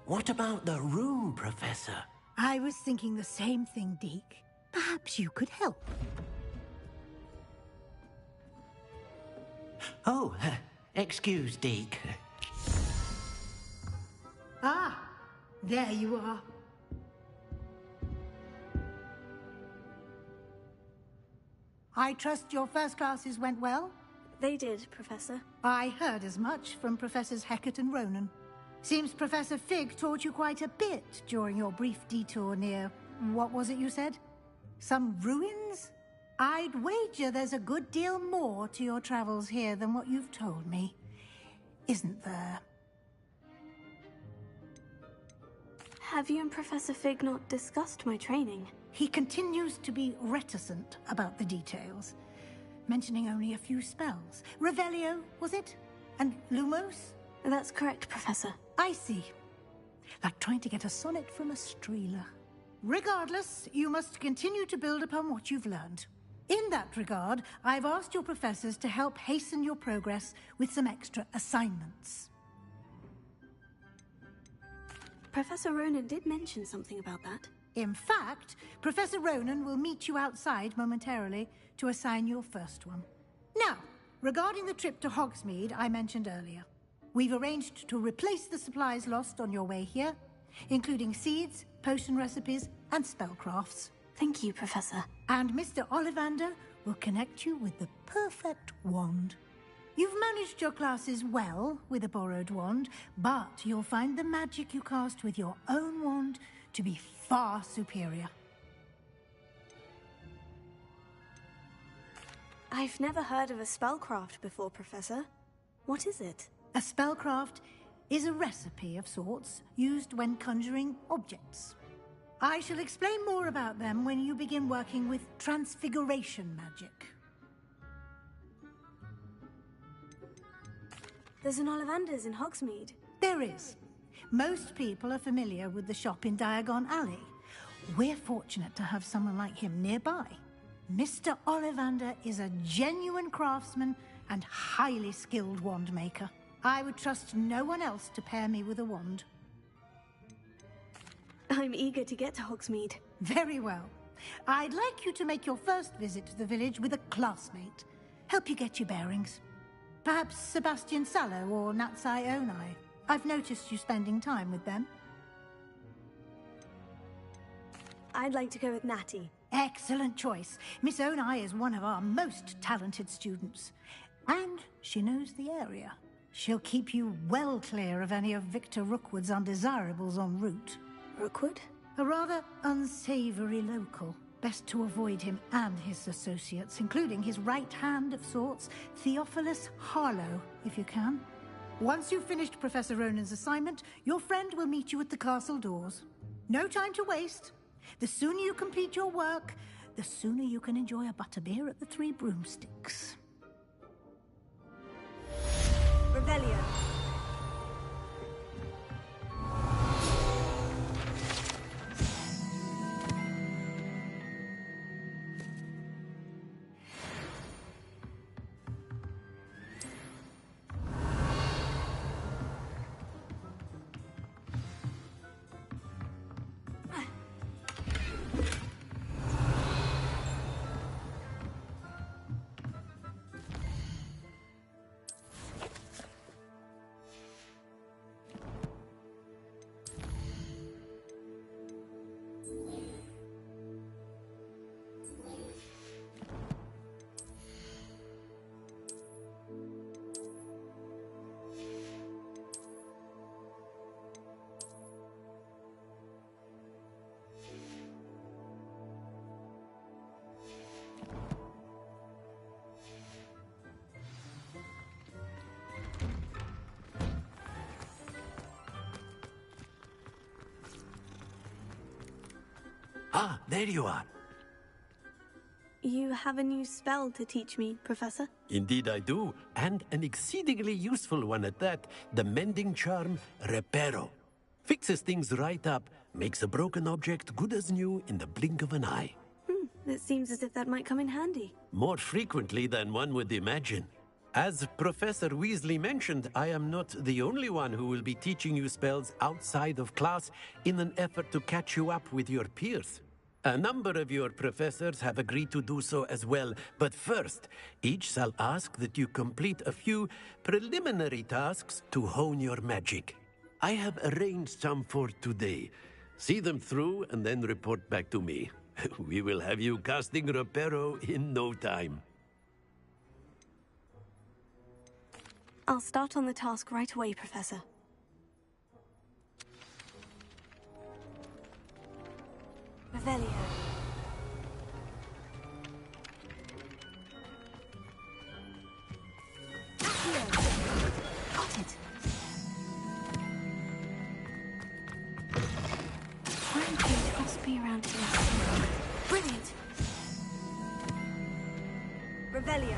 What about the room, Professor? I was thinking the same thing, Deke. Perhaps you could help. Oh, excuse, Deke. Ah, there you are. I trust your first classes went well? They did, Professor. I heard as much from Professors Hecat and Ronan. Seems Professor Fig taught you quite a bit during your brief detour near... what was it you said? Some ruins? I'd wager there's a good deal more to your travels here than what you've told me. Isn't there? Have you and Professor Fig not discussed my training? He continues to be reticent about the details, mentioning only a few spells. Revelio, was it? And Lumos? That's correct, Professor. I see. Like trying to get a sonnet from a Streeler. Regardless, you must continue to build upon what you've learned. In that regard, I've asked your professors to help hasten your progress with some extra assignments. Professor Ronan did mention something about that. In fact, Professor Ronan will meet you outside momentarily to assign your first one. Now, regarding the trip to Hogsmeade I mentioned earlier, we've arranged to replace the supplies lost on your way here, including seeds, potion recipes, and spellcrafts. Thank you, Professor. And Mr. Ollivander will connect you with the perfect wand. You've managed your classes well with a borrowed wand, but you'll find the magic you cast with your own wand to be far superior. I've never heard of a spellcraft before, Professor. What is it? A spellcraft is a recipe of sorts used when conjuring objects. I shall explain more about them when you begin working with transfiguration magic. There's an Ollivander's in Hogsmeade. There is. Most people are familiar with the shop in Diagon Alley. We're fortunate to have someone like him nearby. Mr. Ollivander is a genuine craftsman and highly skilled wand maker. I would trust no one else to pair me with a wand. I'm eager to get to Hogsmeade. Very well. I'd like you to make your first visit to the village with a classmate. Help you get your bearings. Perhaps Sebastian Sallow or Natsai Onai. I've noticed you spending time with them. I'd like to go with Natty. Excellent choice. Miss Onai is one of our most talented students. And she knows the area. She'll keep you well clear of any of Victor Rookwood's undesirables en route. Rookwood? A rather unsavory local. Best to avoid him and his associates, including his right hand of sorts, Theophilus Harlow, if you can. Once you've finished Professor Ronan's assignment, your friend will meet you at the castle doors. No time to waste. The sooner you complete your work, the sooner you can enjoy a butterbeer at the Three Broomsticks. Revelio. Ah, there you are. You have a new spell to teach me, Professor? Indeed I do, and an exceedingly useful one at that. The mending charm, Reparo. Fixes things right up, makes a broken object good as new in the blink of an eye. It seems as if that might come in handy. More frequently than one would imagine. As Professor Weasley mentioned, I am not the only one who will be teaching you spells outside of class in an effort to catch you up with your peers. A number of your professors have agreed to do so as well, but first, each shall ask that you complete a few preliminary tasks to hone your magic. I have arranged some for today. See them through and then report back to me. We will have you casting Reparo in no time. I'll start on the task right away, Professor. Revelio. Got it. Rampage must be around here. Brilliant. Revelio.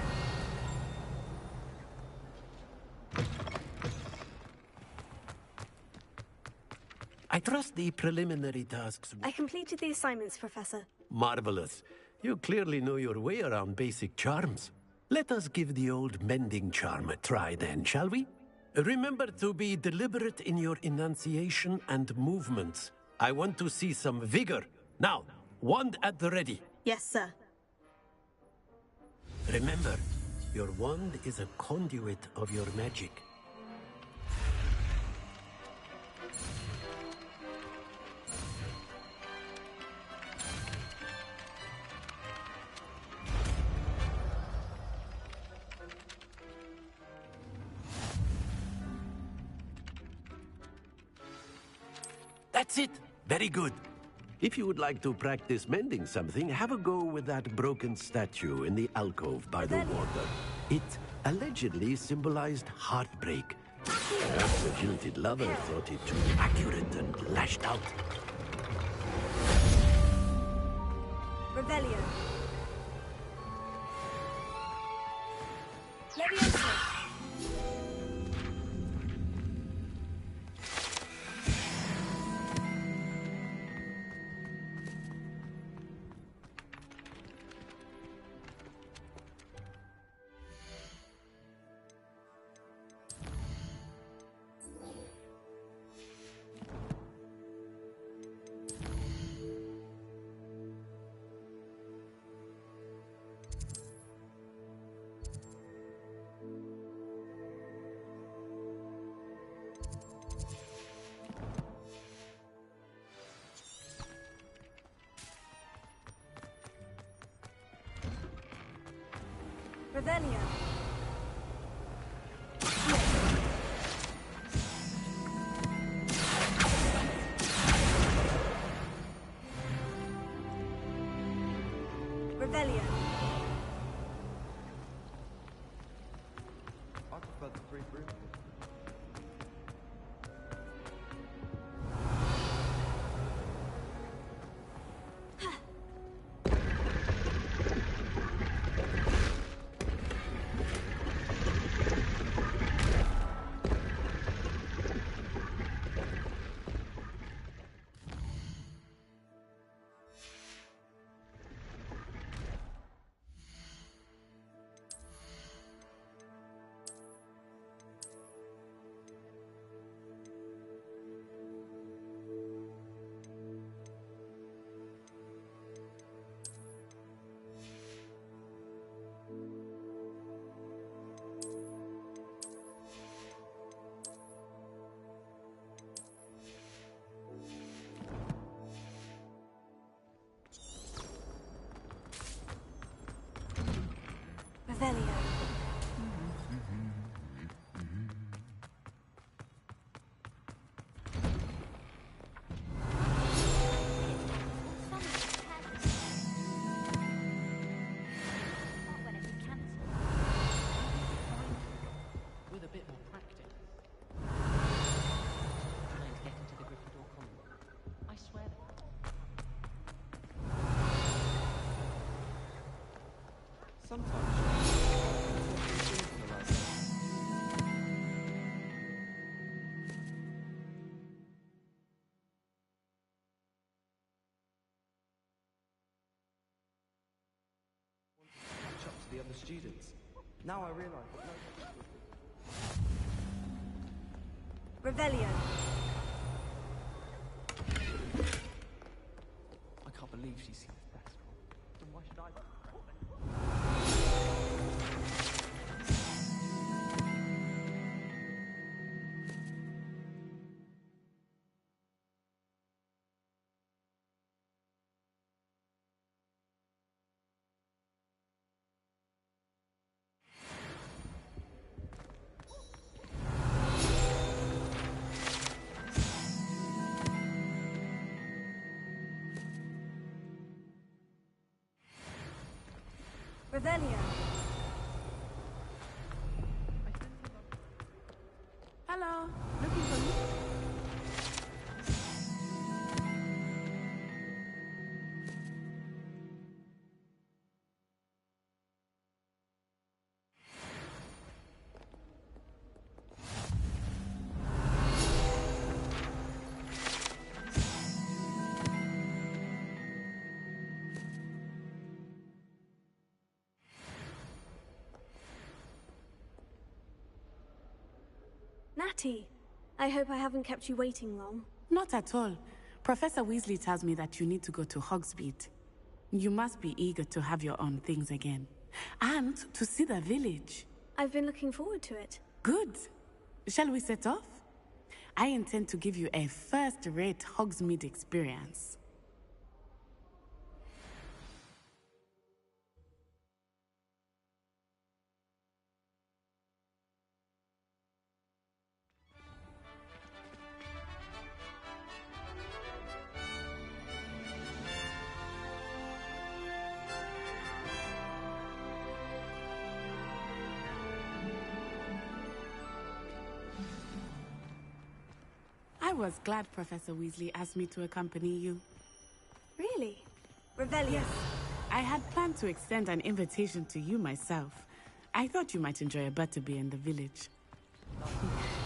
I trust the preliminary tasks. I completed the assignments, Professor. Marvelous. You clearly know your way around basic charms. Let us give the old mending charm a try then, shall we? Remember to be deliberate in your enunciation and movements. I want to see some vigor. Now, wand at the ready. Yes, sir. Remember, your wand is a conduit of your magic. That's it! Very good. If you would like to practice mending something, have a go with that broken statue in the alcove by the water. It allegedly symbolized heartbreak. Perhaps the jilted lover thought it too accurate and lashed out. Revelio. Leviosa. Revelio. Revelio. I prefer the three broom. Revelio. With a bit more practice, trying to get into the Gryffindor Common. I swear that. Sometimes catch up to the other students. Now I realise that Revelio. I can't believe she's seen this best. Then why should I? Revelio. Hello, looking for me? Natty, I hope I haven't kept you waiting long. Not at all. Professor Weasley tells me that you need to go to Hogsmeade. You must be eager to have your own things again. And to see the village. I've been looking forward to it. Good. Shall we set off? I intend to give you a first-rate Hogsmeade experience. I was glad Professor Weasley asked me to accompany you. Really? Revelio. I had planned to extend an invitation to you myself. I thought you might enjoy a butterbeer in the village.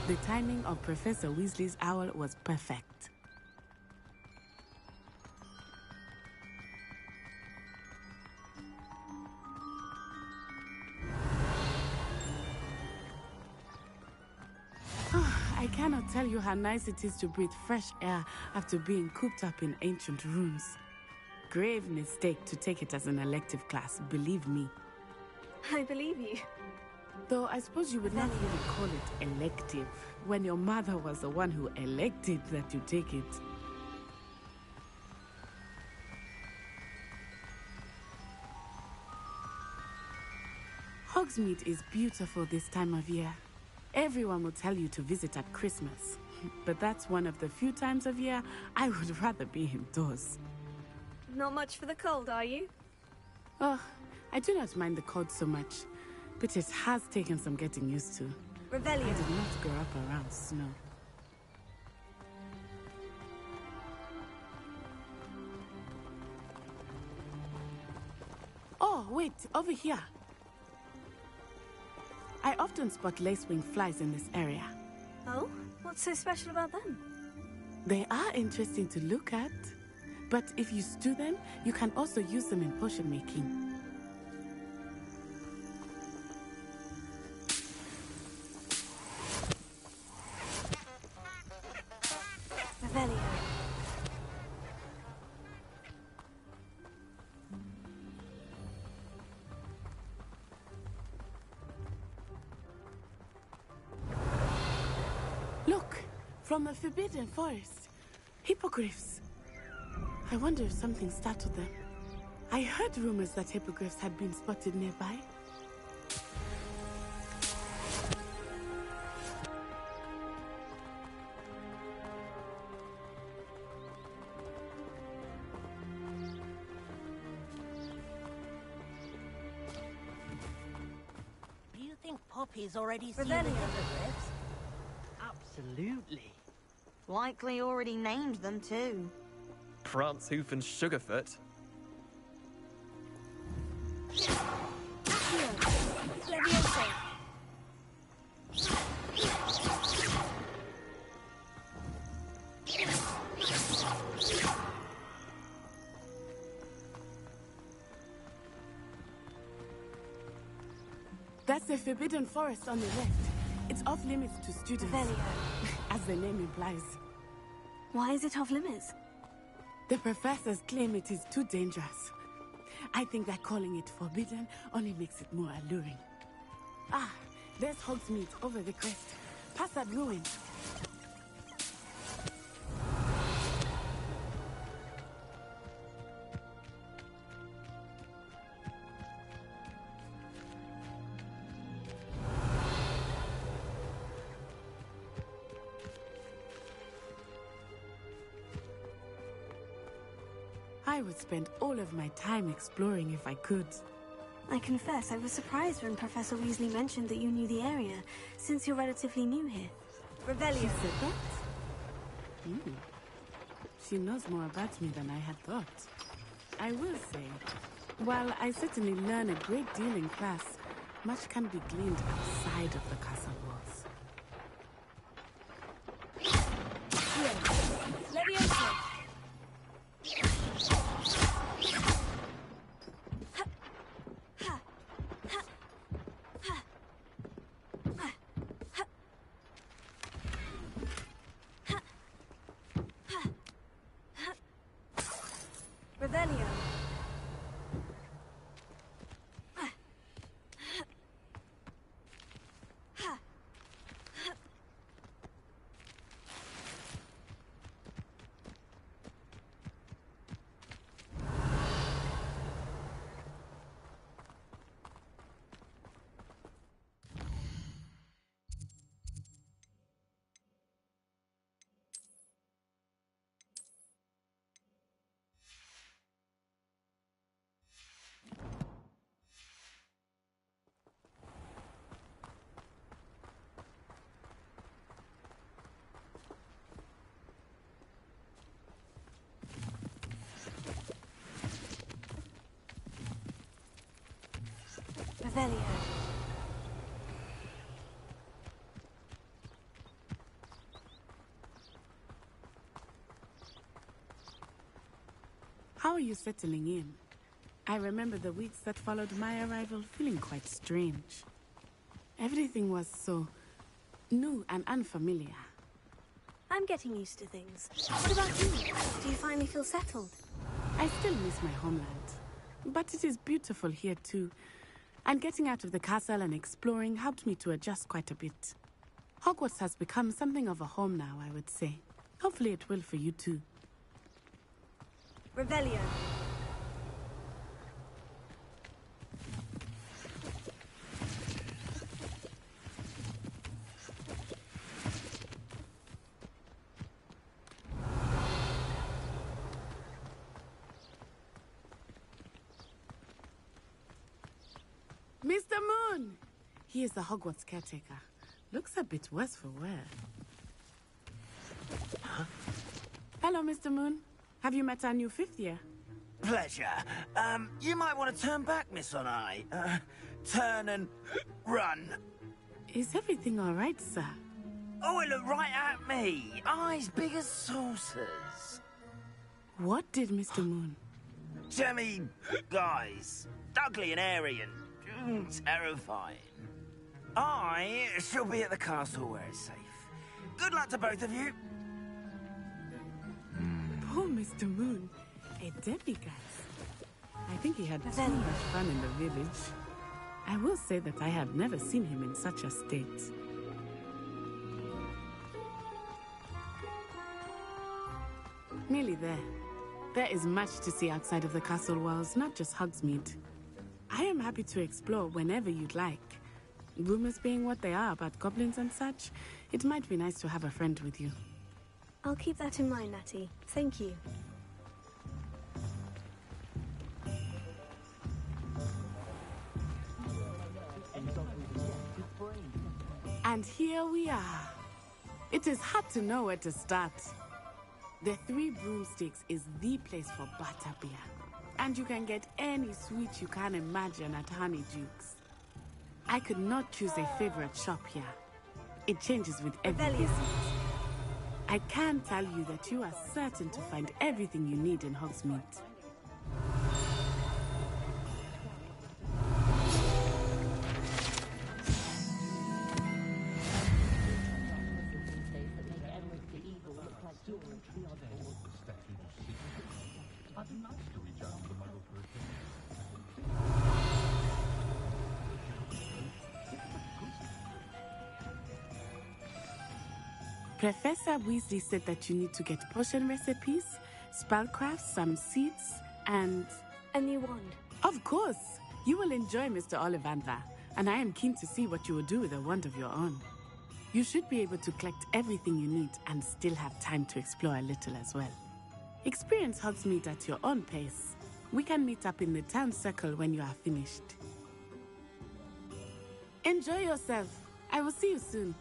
The timing of Professor Weasley's owl was perfect. I cannot tell you how nice it is to breathe fresh air after being cooped up in ancient rooms. Grave mistake to take it as an elective class, believe me. I believe you. Though I suppose you would not really call it elective, when your mother was the one who elected that you take it. Hogsmeade is beautiful this time of year. Everyone will tell you to visit at Christmas, but that's one of the few times of year I would rather be indoors. Not much for the cold, are you? Oh, I do not mind the cold so much, but it has taken some getting used to. Revelio. I did not grow up around snow. Oh, wait, over here. I often spot lacewing flies in this area. Oh? What's so special about them? They are interesting to look at, but if you stew them, you can also use them in potion making. Revelio. Look, from the Forbidden Forest. Hippogriffs. I wonder if something startled them. I heard rumors that hippogriffs had been spotted nearby. Do you think Poppy's already seen Revelio. the hippogriffs? Absolutely. Likely already named them too. Prancehoof and Sugarfoot. Leviosa. That's It's a forbidden forest on the left. It's off limits to students. Revelio. As the name implies. Why is it off limits? The professors claim it is too dangerous. I think that calling it forbidden only makes it more alluring. Ah, there's Hogsmeade over the crest. Past that ruin. I would spend all of my time exploring if I could. I confess I was surprised when Professor Weasley mentioned that you knew the area, since you're relatively new here. Revelio. She said that? She knows more about me than I had thought. I will say, while I certainly learn a great deal in class, much can be gleaned outside of the castle walls. Leviosa. Revelio. Revelio. How are you settling in? I remember the weeks that followed my arrival feeling quite strange. Everything was so new and unfamiliar. I'm getting used to things. What about you? Do you finally feel settled? I still miss my homeland, but it is beautiful here too. And getting out of the castle and exploring helped me to adjust quite a bit. Hogwarts has become something of a home now, I would say. Hopefully it will for you too. Revelio. Mr. Moon! He is the Hogwarts caretaker. Looks a bit worse for wear. Huh? Hello, Mr. Moon. Have you met our new fifth year? Pleasure. You might want to turn back, Miss Onai. Turn and run. Is everything all right, sir? Oh, it looked right at me. Eyes big as saucers. What did Mr. Moon? Jemmy, guys. Ugly and airy and terrifying. I shall be at the castle where it's safe. Good luck to both of you. Poor Mr. Moon. A demiguise. I think he had too much fun in the village. I will say that I have never seen him in such a state. Nearly there. There is much to see outside of the castle walls, not just Hogsmeade. I am happy to explore whenever you'd like. Rumors being what they are about goblins and such, it might be nice to have a friend with you. I'll keep that in mind, Natty. Thank you. And here we are. It is hard to know where to start. The Three Broomsticks is the place for butterbeer. And you can get any sweet you can imagine at Honeydukes. I could not choose a favorite shop here. It changes with every visit. I can tell you that you are certain to find everything you need in Hogsmeade. Professor Weasley said that you need to get potion recipes, spellcrafts, some seeds, and... A new wand. Of course! You will enjoy Mr. Ollivander, and I am keen to see what you will do with a wand of your own. You should be able to collect everything you need and still have time to explore a little as well. Experience helps meet at your own pace. We can meet up in the town circle when you are finished. Enjoy yourself. I will see you soon.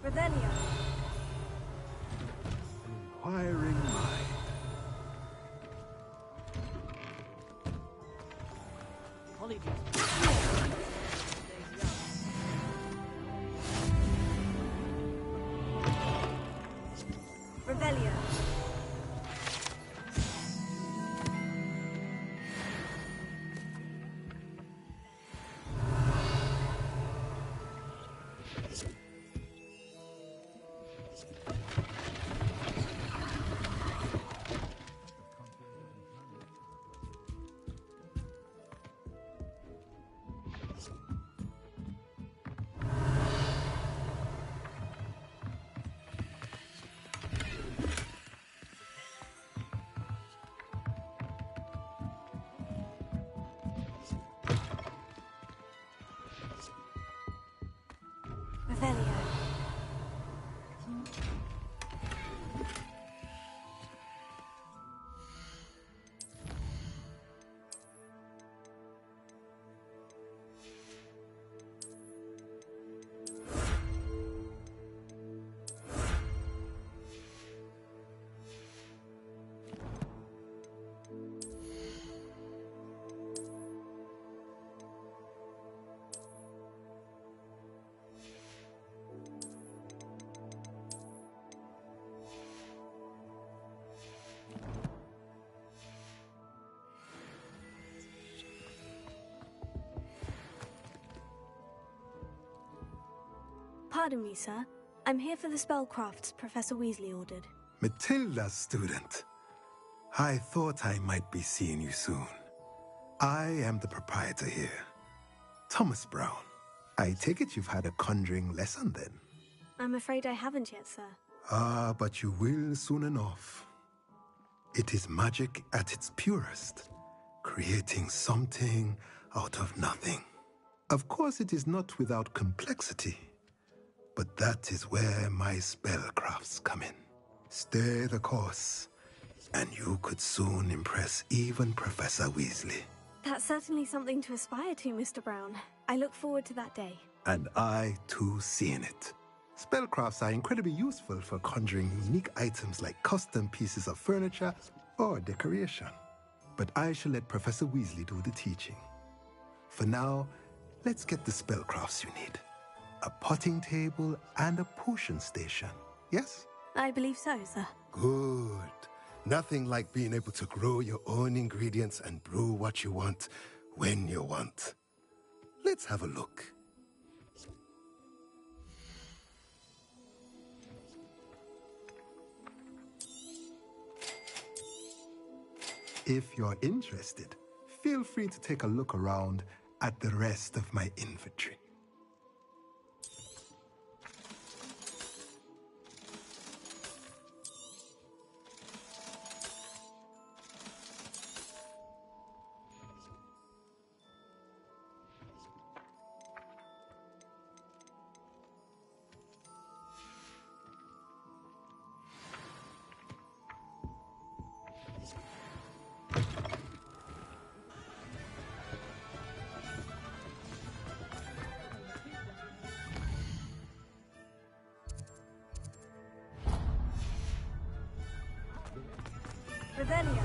Revelio. Inquiring mind. Revelio. Revelio. Pardon me, sir. I'm here for the spellcrafts Professor Weasley ordered. Matilda's student. I thought I might be seeing you soon. I am the proprietor here, Thomas Brown. I take it you've had a conjuring lesson then? I'm afraid I haven't yet, sir. Ah, but you will soon enough. It is magic at its purest, creating something out of nothing. Of course, it is not without complexity, but that is where my spellcrafts come in. Stay the course, and you could soon impress even Professor Weasley. That's certainly something to aspire to, Mr. Brown. I look forward to that day. And I, too, seeing it. Spellcrafts are incredibly useful for conjuring unique items like custom pieces of furniture or decoration. But I shall let Professor Weasley do the teaching. For now, let's get the spellcrafts you need. A potting table and a potion station, yes? I believe so, sir. Good. Nothing like being able to grow your own ingredients and brew what you want when you want. Let's have a look. If you're interested, feel free to take a look around at the rest of my inventory. Revelio.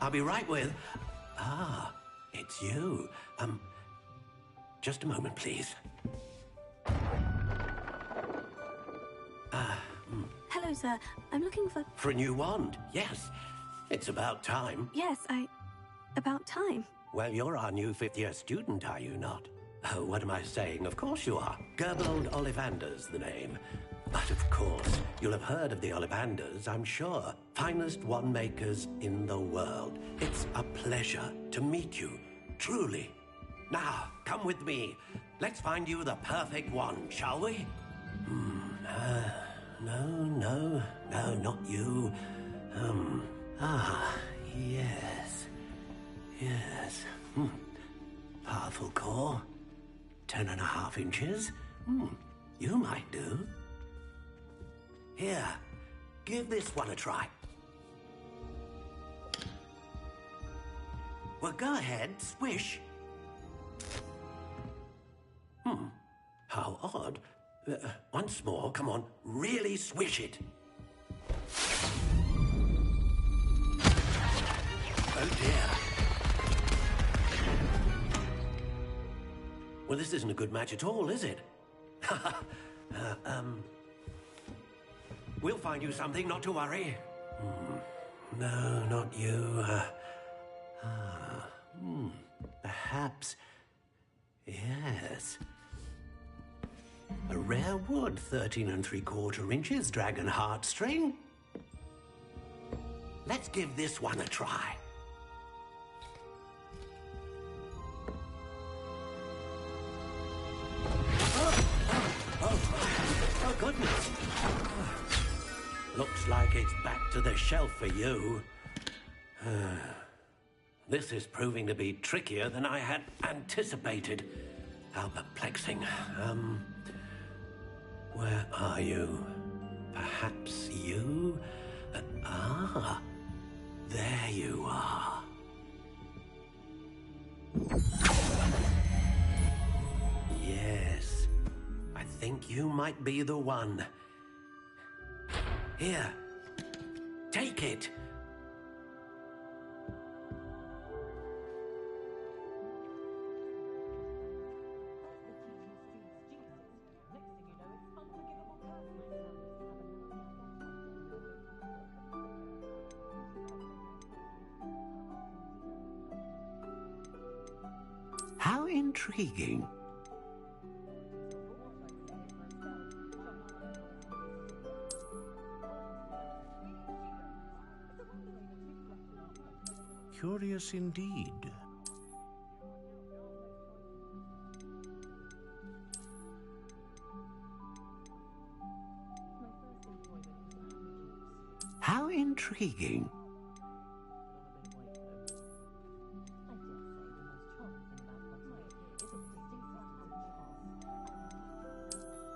I'll be right with... Ah, it's you. Just a moment, please. Hello, sir. I'm looking for... For a new wand, yes. It's about time. Yes, about time. Well, you're our new fifth-year student, are you not? Oh, what am I saying? Of course you are. Gerbold Ollivander's the name. But of course, you'll have heard of the Ollivanders, I'm sure. Finest wand makers in the world. It's a pleasure to meet you, truly. Now, come with me. Let's find you the perfect wand, shall we? No, not you. Yes. Powerful core. 10.5 inches. You might do. Here, give this one a try. Well, go ahead, swish. How odd. Once more, come on, really swish it. Oh dear. Well, this isn't a good match at all, is it? We'll find you something, not to worry. No, not you. Perhaps... Yes. A rare wood, 13 3/4 inches, dragon heartstring. Let's give this one a try. Oh, goodness. Looks like it's back to the shelf for you. This is proving to be trickier than I had anticipated. How perplexing. Where are you? Perhaps you? There you are. Yes, I think you might be the one. Here, take it. How intriguing. Curious indeed. How intriguing.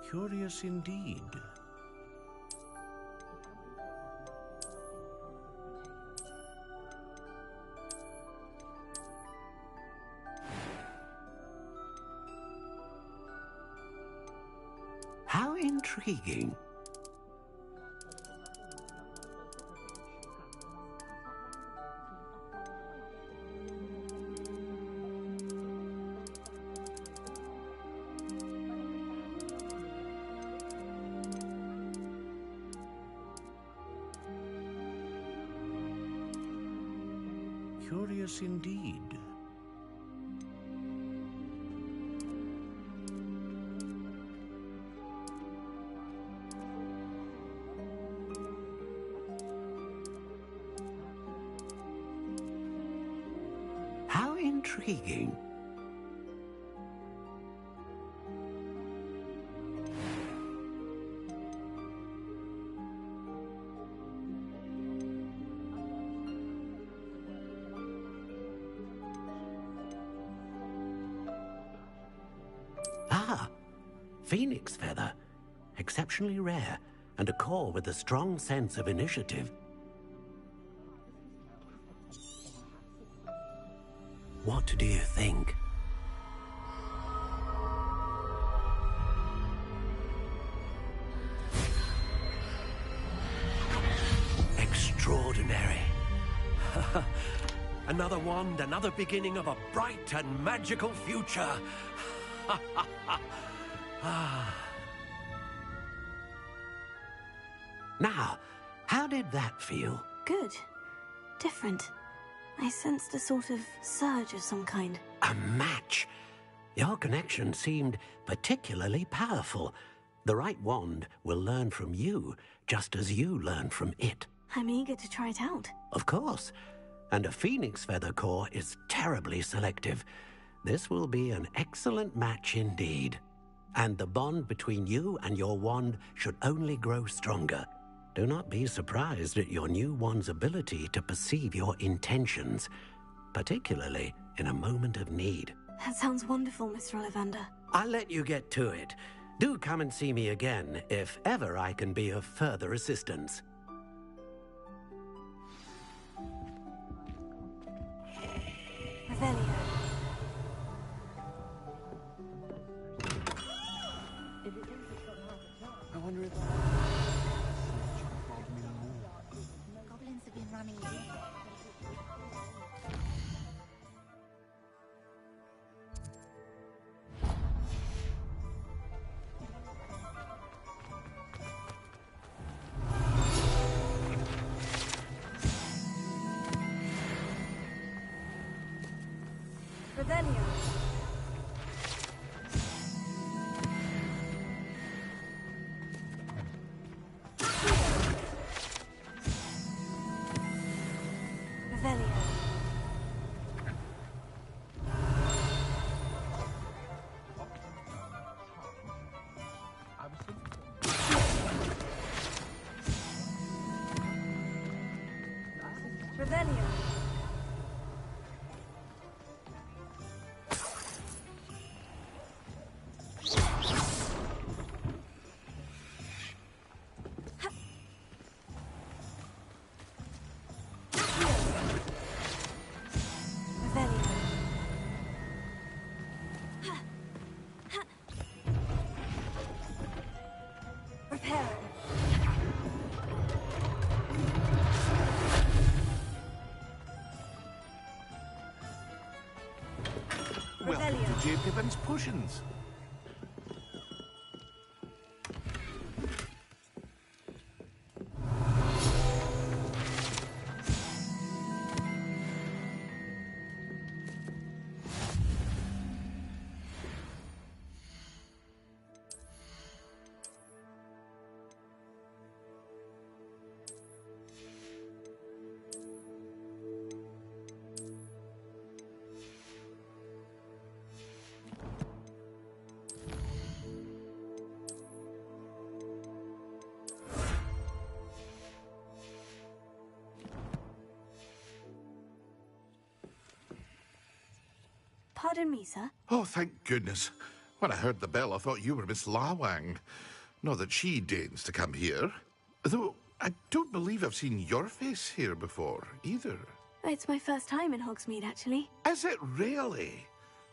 Curious indeed. How intriguing. Curious indeed. How intriguing. Phoenix feather. Exceptionally rare, and a core with a strong sense of initiative. What do you think? Extraordinary. Another wand, another beginning of a bright and magical future. Now, how did that feel? Good. Different. I sensed a sort of surge of some kind. A match? Your connection seemed particularly powerful. The right wand will learn from you, just as you learn from it. I'm eager to try it out. Of course. And a phoenix feather core is terribly selective. This will be an excellent match indeed. And the bond between you and your wand should only grow stronger. Do not be surprised at your new wand's ability to perceive your intentions, particularly in a moment of need. That sounds wonderful, Mr. Ollivander. I'll let you get to it. Do come and see me again if ever I can be of further assistance. Revelio. I wonder if... Goblins have been running in. Revelio. Revelio. Revelio. Welcome to J. Pippin's Potions. Pardon me, sir. Oh, thank goodness. When I heard the bell, I thought you were Miss Lawang. Not that she deigns to come here. Though, I don't believe I've seen your face here before, either. It's my first time in Hogsmeade, actually. Is it really?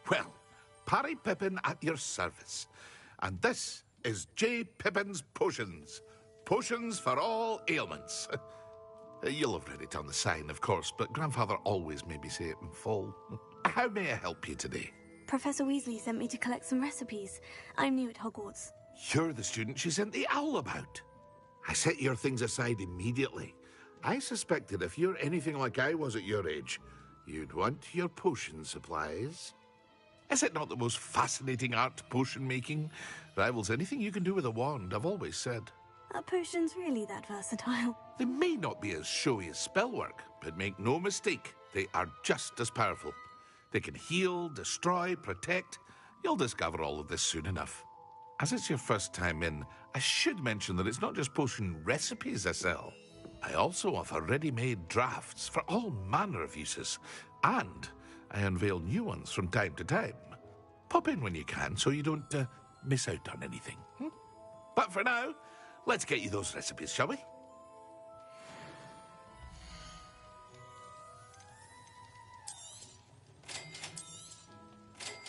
Well, Parry Pippin at your service. And this is J. Pippin's Potions. Potions for all ailments. You'll have read it on the sign, of course, but Grandfather always made me say it in full. How may I help you today? Professor Weasley sent me to collect some recipes. I'm new at Hogwarts. You're the student she sent the owl about. I set your things aside immediately. I suspected if you're anything like I was at your age, you'd want your potion supplies. Is it not the most fascinating art, potion making? Rivals anything you can do with a wand, I've always said. Are potions really that versatile? They may not be as showy as spellwork, but make no mistake, they are just as powerful. They can heal, destroy, protect. You'll discover all of this soon enough. As it's your first time in, I should mention that it's not just potion recipes I sell. I also offer ready-made drafts for all manner of uses, and I unveil new ones from time to time. Pop in when you can so you don't miss out on anything. But for now, let's get you those recipes, shall we?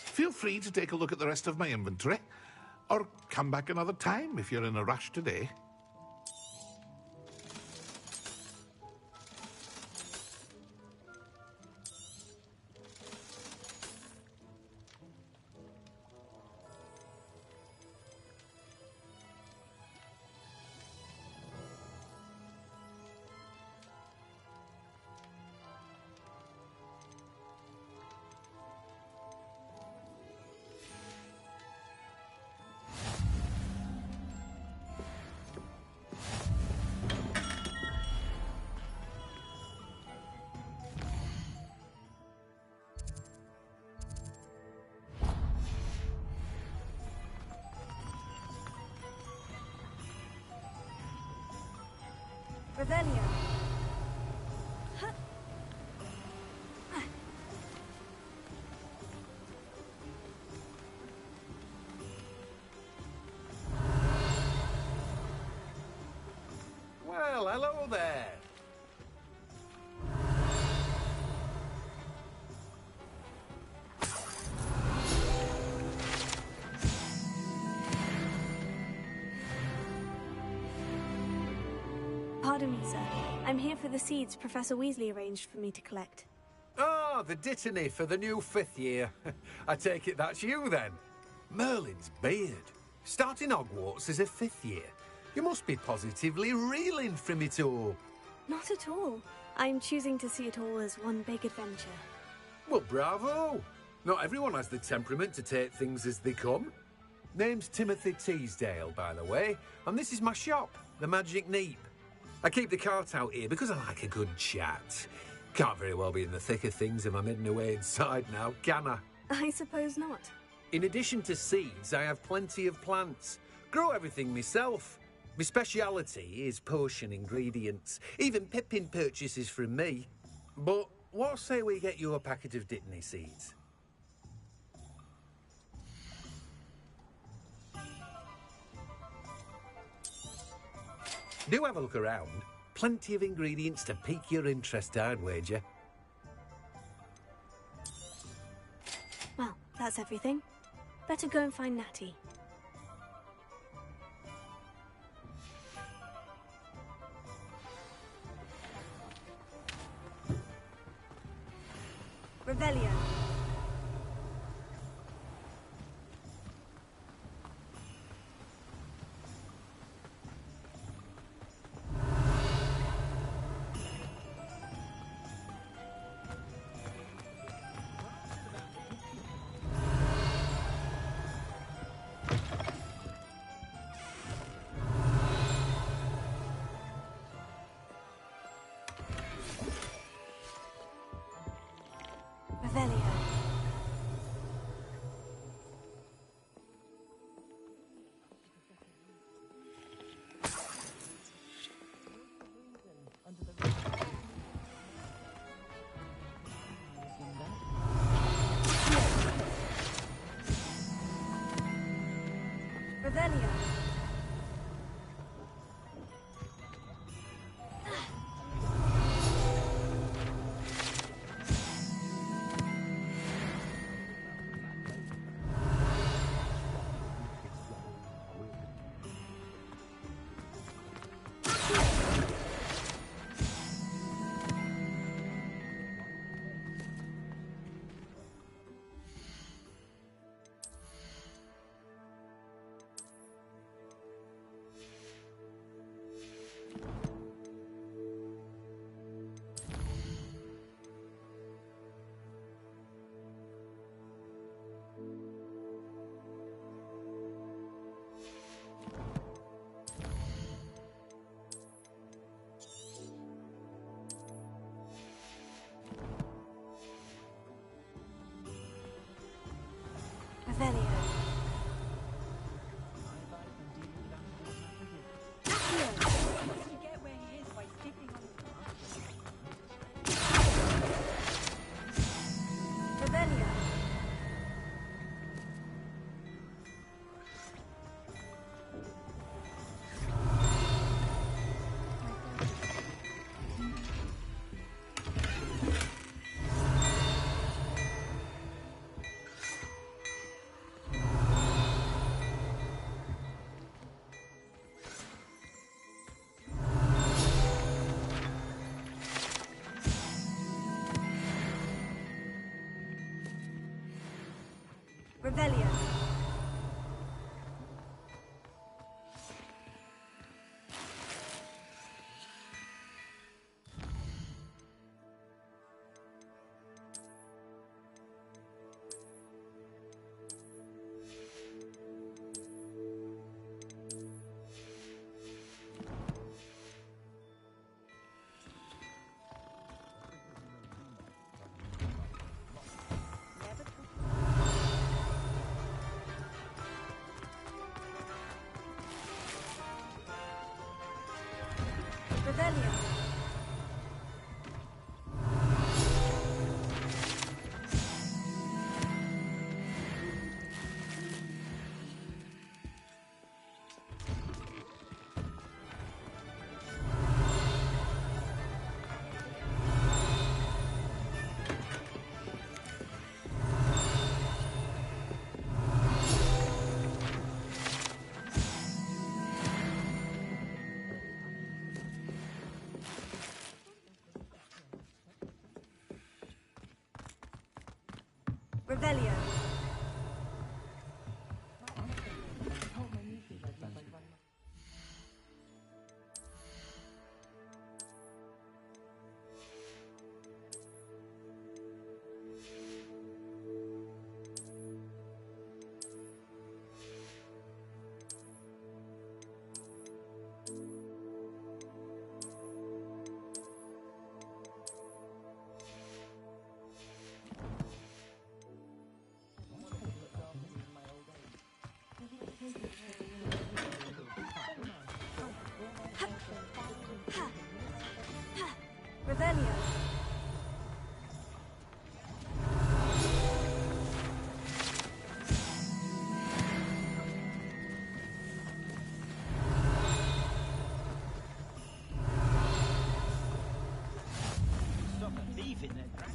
Feel free to take a look at the rest of my inventory, or come back another time if you're in a rush today. Revelio. Well, hello there. Pardon me, sir. I'm here for the seeds Professor Weasley arranged for me to collect. Ah, the dittany for the new 5th year. I take it that's you, then. Merlin's beard. Starting Hogwarts as a 5th year. You must be positively reeling from it all. Not at all. I'm choosing to see it all as one big adventure. Well, bravo. Not everyone has the temperament to take things as they come. Name's Timothy Teasdale, by the way, and this is my shop, the Magic Neep. I keep the cart out here because I like a good chat. Can't very well be in the thick of things if I'm hidden away inside now, can I? I suppose not. In addition to seeds, I have plenty of plants. Grow everything myself. My speciality is potion ingredients. Even Pippin purchases from me. But what say we get you a packet of Dittany seeds? Do have a look around. Plenty of ingredients to pique your interest, I'd wager. Well, that's everything. Better go and find Natty. Revelio. Revelio. Revelio. Revelio. Revelio. Revelio. Revelio. Revelio. Stop a thief in their tracks.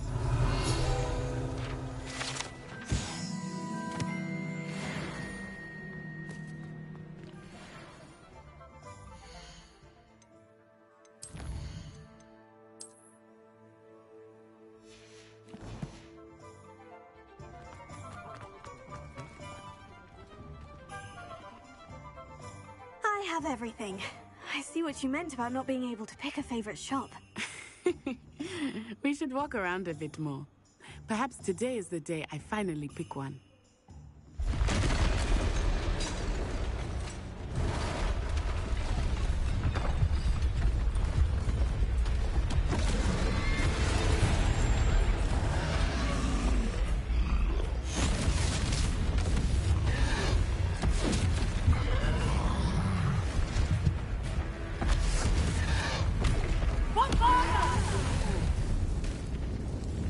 I have everything. I see what you meant about not being able to pick a favorite shop. We should walk around a bit more. Perhaps today is the day I finally pick one.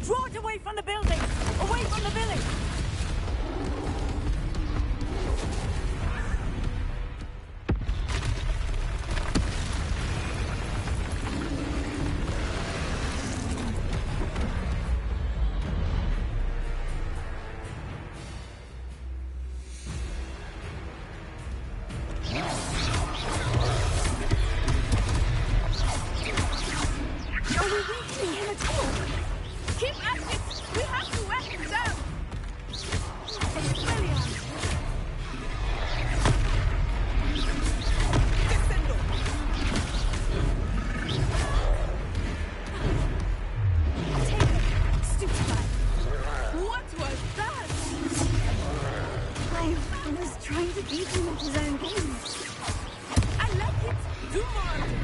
Draw it away from the building! Away from the village! Are we weakening him at all? Keep at it! We have to wear him down! William! Take it, stupefy! What was that? I was trying to beat him at his own game. I like it! Do more of it!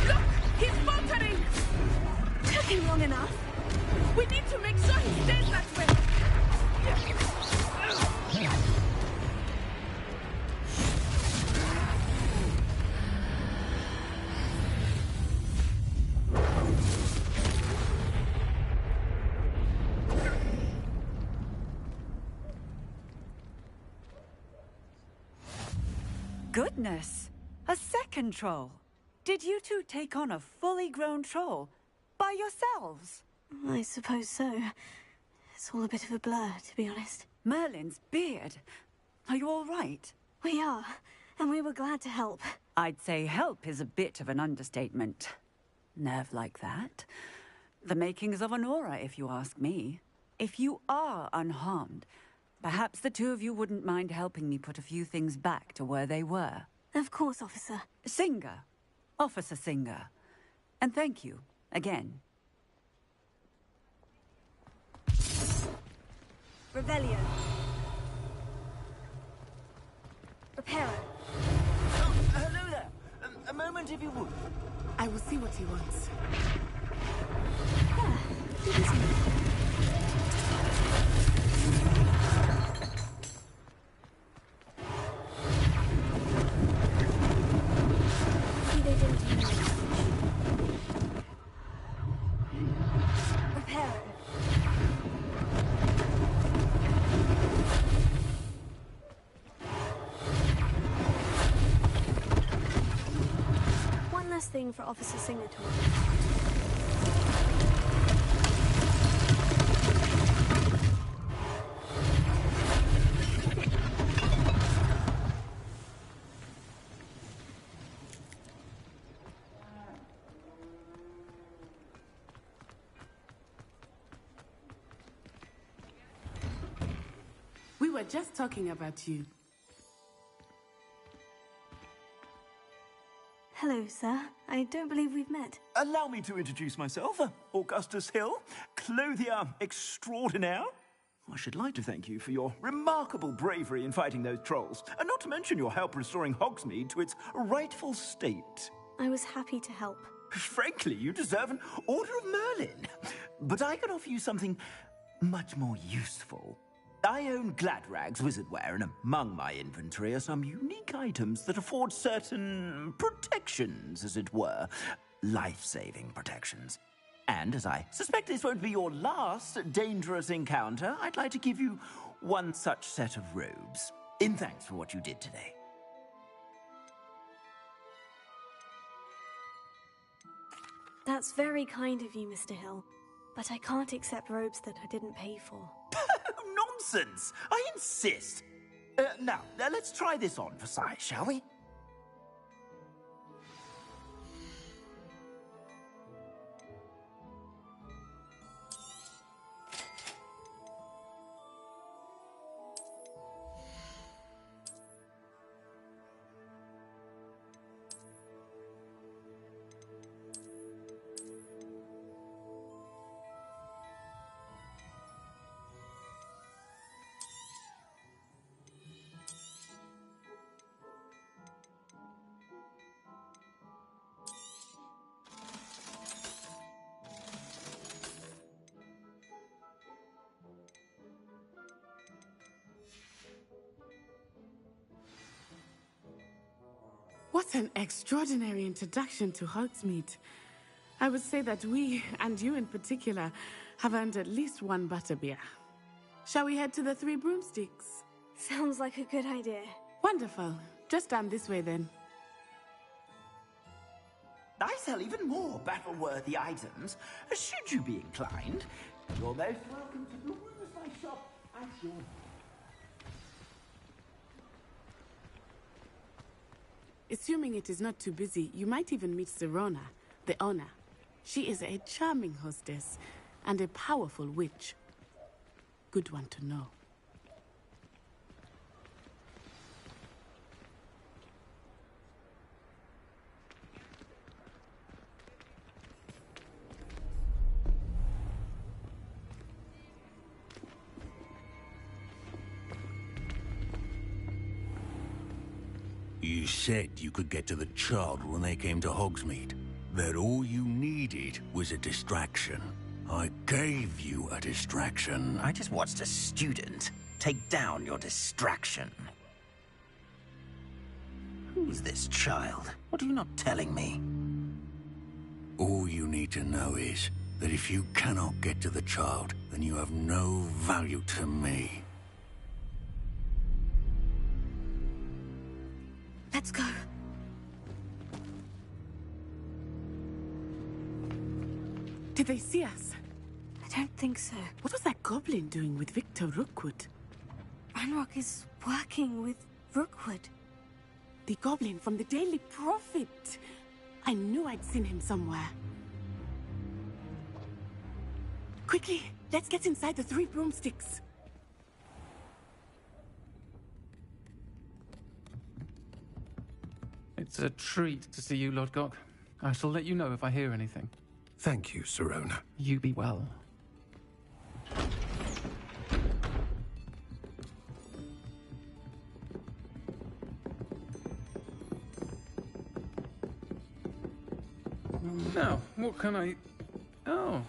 Look! He's faltering! Took him long enough. We need to make sure he stays that way! Goodness! A second troll! Did you two take on a fully grown troll? By yourselves? I suppose so. It's all a bit of a blur, to be honest. Merlin's beard. Are you all right? We are, and we were glad to help. I'd say help is a bit of an understatement. Nerve like that. The makings of an aura, if you ask me. If you are unharmed, perhaps the two of you wouldn't mind helping me put a few things back to where they were. Of course, officer. Singer. Officer Singer. And thank you, again. Revelio. Reparo. Oh, hello there. A moment, if you would. I will see what he wants. They didn't Reparo. One last thing for Officer Singer to work. were just talking about you. Hello, sir. I don't believe we've met. Allow me to introduce myself. Augustus Hill, clothier extraordinaire. I should like to thank you for your remarkable bravery in fighting those trolls, and not to mention your help restoring Hogsmeade to its rightful state. I was happy to help. Frankly, you deserve an Order of Merlin. But I can offer you something much more useful. I own Gladrag's wizardware, and among my inventory are some unique items that afford certain protections, as it were. Life-saving protections. And as I suspect this won't be your last dangerous encounter, I'd like to give you one such set of robes, in thanks for what you did today. That's very kind of you, Mr. Hill. But I can't accept robes that I didn't pay for. Nonsense! I insist! Now, let's try this on for size, shall we? What an extraordinary introduction to Hogsmeade. I would say that we, and you in particular, have earned at least one butterbeer. Shall we head to the Three Broomsticks? Sounds like a good idea. Wonderful. Just down this way then. I sell even more battle-worthy items, should you be inclined. You're most welcome to peruse my shop at your... Assuming it is not too busy, you might even meet Sirona, the owner. She is a charming hostess and a powerful witch. Good one to know. You said you could get to the child when they came to Hogsmeade. That all you needed was a distraction. I gave you a distraction. I just watched a student take down your distraction. Who's this child? What are you not telling me? All you need to know is that if you cannot get to the child, then you have no value to me. Let's go. Did they see us? I don't think so. What was that goblin doing with Victor Rookwood? Ranrock is working with Rookwood. The goblin from the Daily Prophet. I knew I'd seen him somewhere. Quickly, let's get inside the Three Broomsticks. It's a treat to see you, Lodgok. I shall let you know if I hear anything. Thank you, Sirona. You be well. Now, what can I... Oh,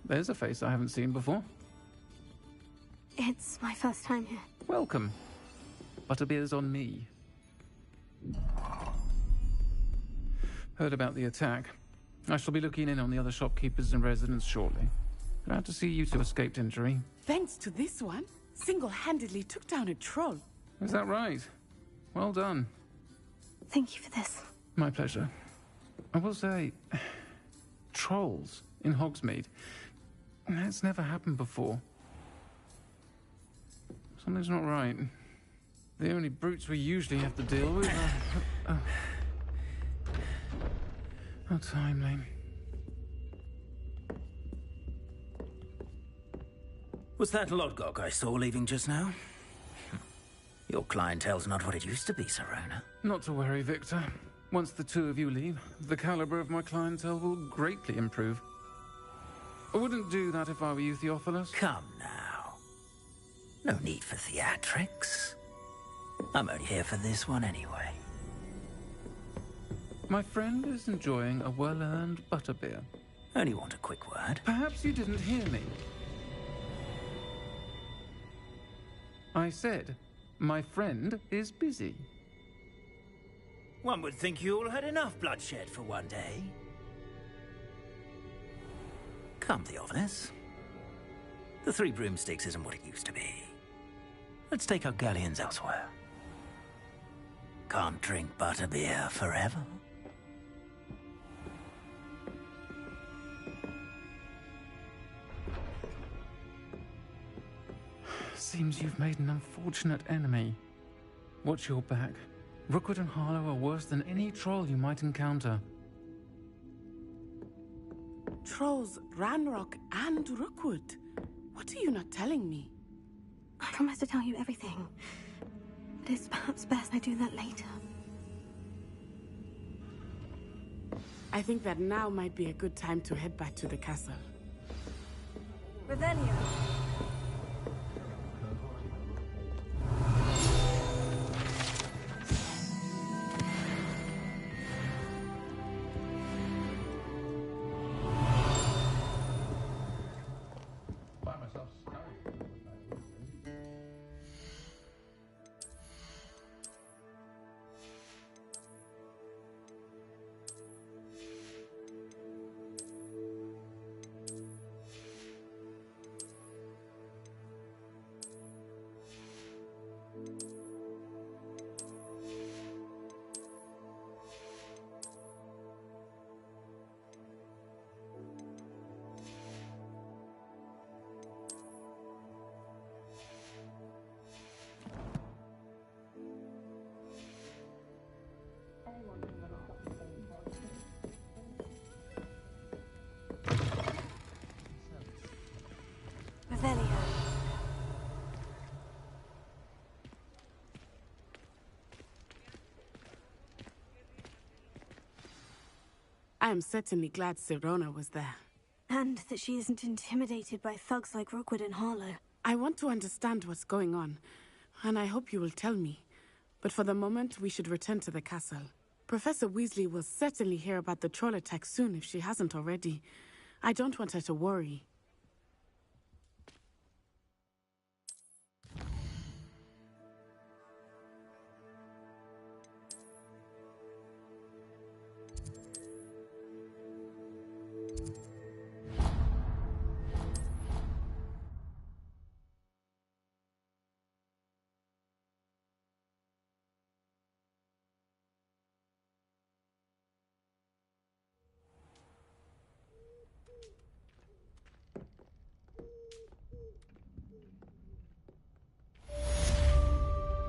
there's a face I haven't seen before. It's my first time here. Welcome. Butterbeer's on me. Heard about the attack. I shall be looking in on the other shopkeepers and residents shortly. Glad to see you two escaped injury. Thanks to this one, single-handedly took down a troll. Is that right? Well done. Thank you for this. My pleasure. I will say, trolls in Hogsmeade. That's never happened before. Something's not right. The only brutes we usually have to deal with are... How timely. Was that Lodgok I saw leaving just now? Your clientele's not what it used to be, Sirona. Not to worry, Victor. Once the two of you leave, the caliber of my clientele will greatly improve. I wouldn't do that if I were you, Theophilus. Come now. No need for theatrics. I'm only here for this one anyway. My friend is enjoying a well-earned butterbeer. Only want a quick word. Perhaps you didn't hear me. I said, my friend is busy. One would think you all had enough bloodshed for one day. Come, Theophilus. The Three Broomsticks isn't what it used to be. Let's take our galleons elsewhere. Can't drink butterbeer forever. Seems you've made an unfortunate enemy. Watch your back. Rookwood and Harlow are worse than any troll you might encounter. Trolls, Ranrock, and Rookwood. What are you not telling me? I promise to tell you everything. But it's perhaps best I do that later. I think that now might be a good time to head back to the castle. Revelio. I am certainly glad Sirona was there. And that she isn't intimidated by thugs like Rookwood and Harlow. I want to understand what's going on, and I hope you will tell me. But for the moment, we should return to the castle. Professor Weasley will certainly hear about the troll attack soon if she hasn't already. I don't want her to worry.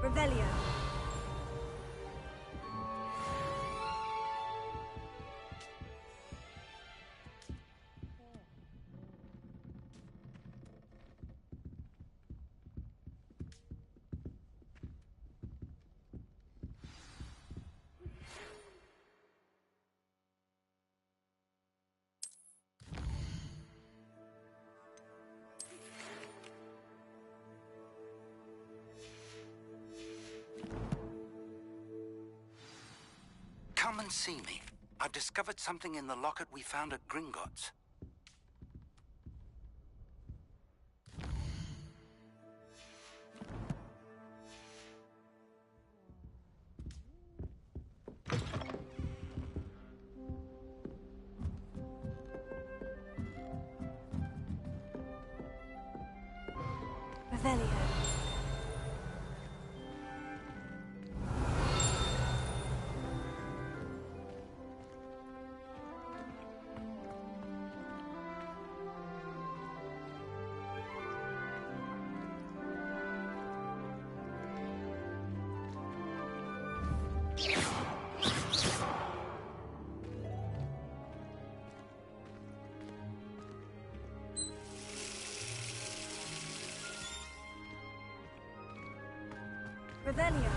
Revelio. Come and see me. I've discovered something in the locket we found at Gringotts. Revelio. Revelio.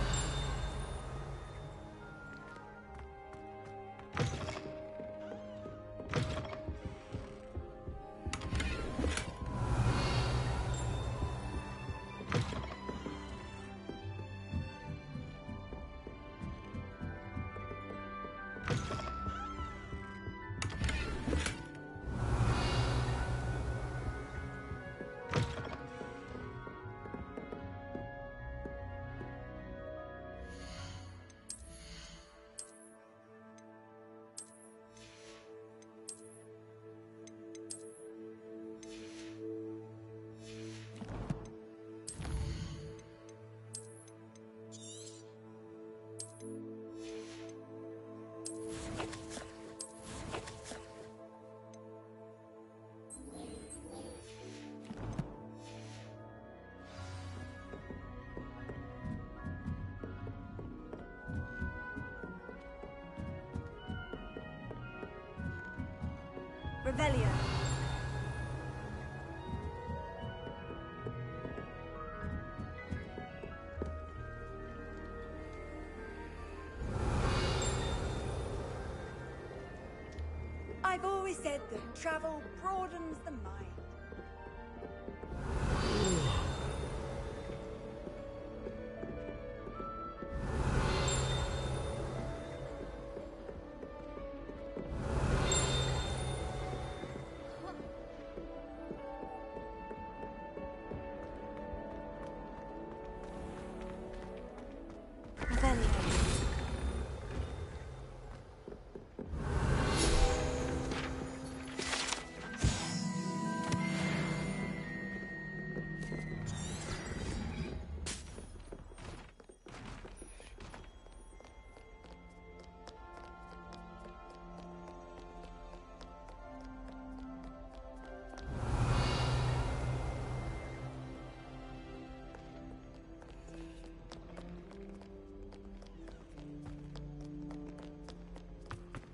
Revelio. I've always said that travel broadens the mind.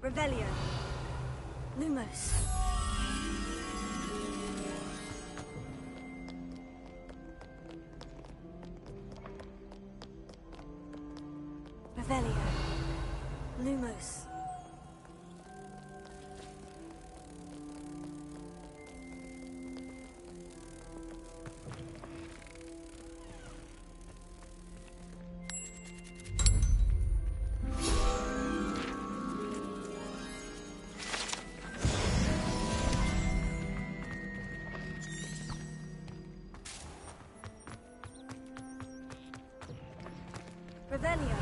Revelio. Lumos. Revelio. Lumos. Revelio.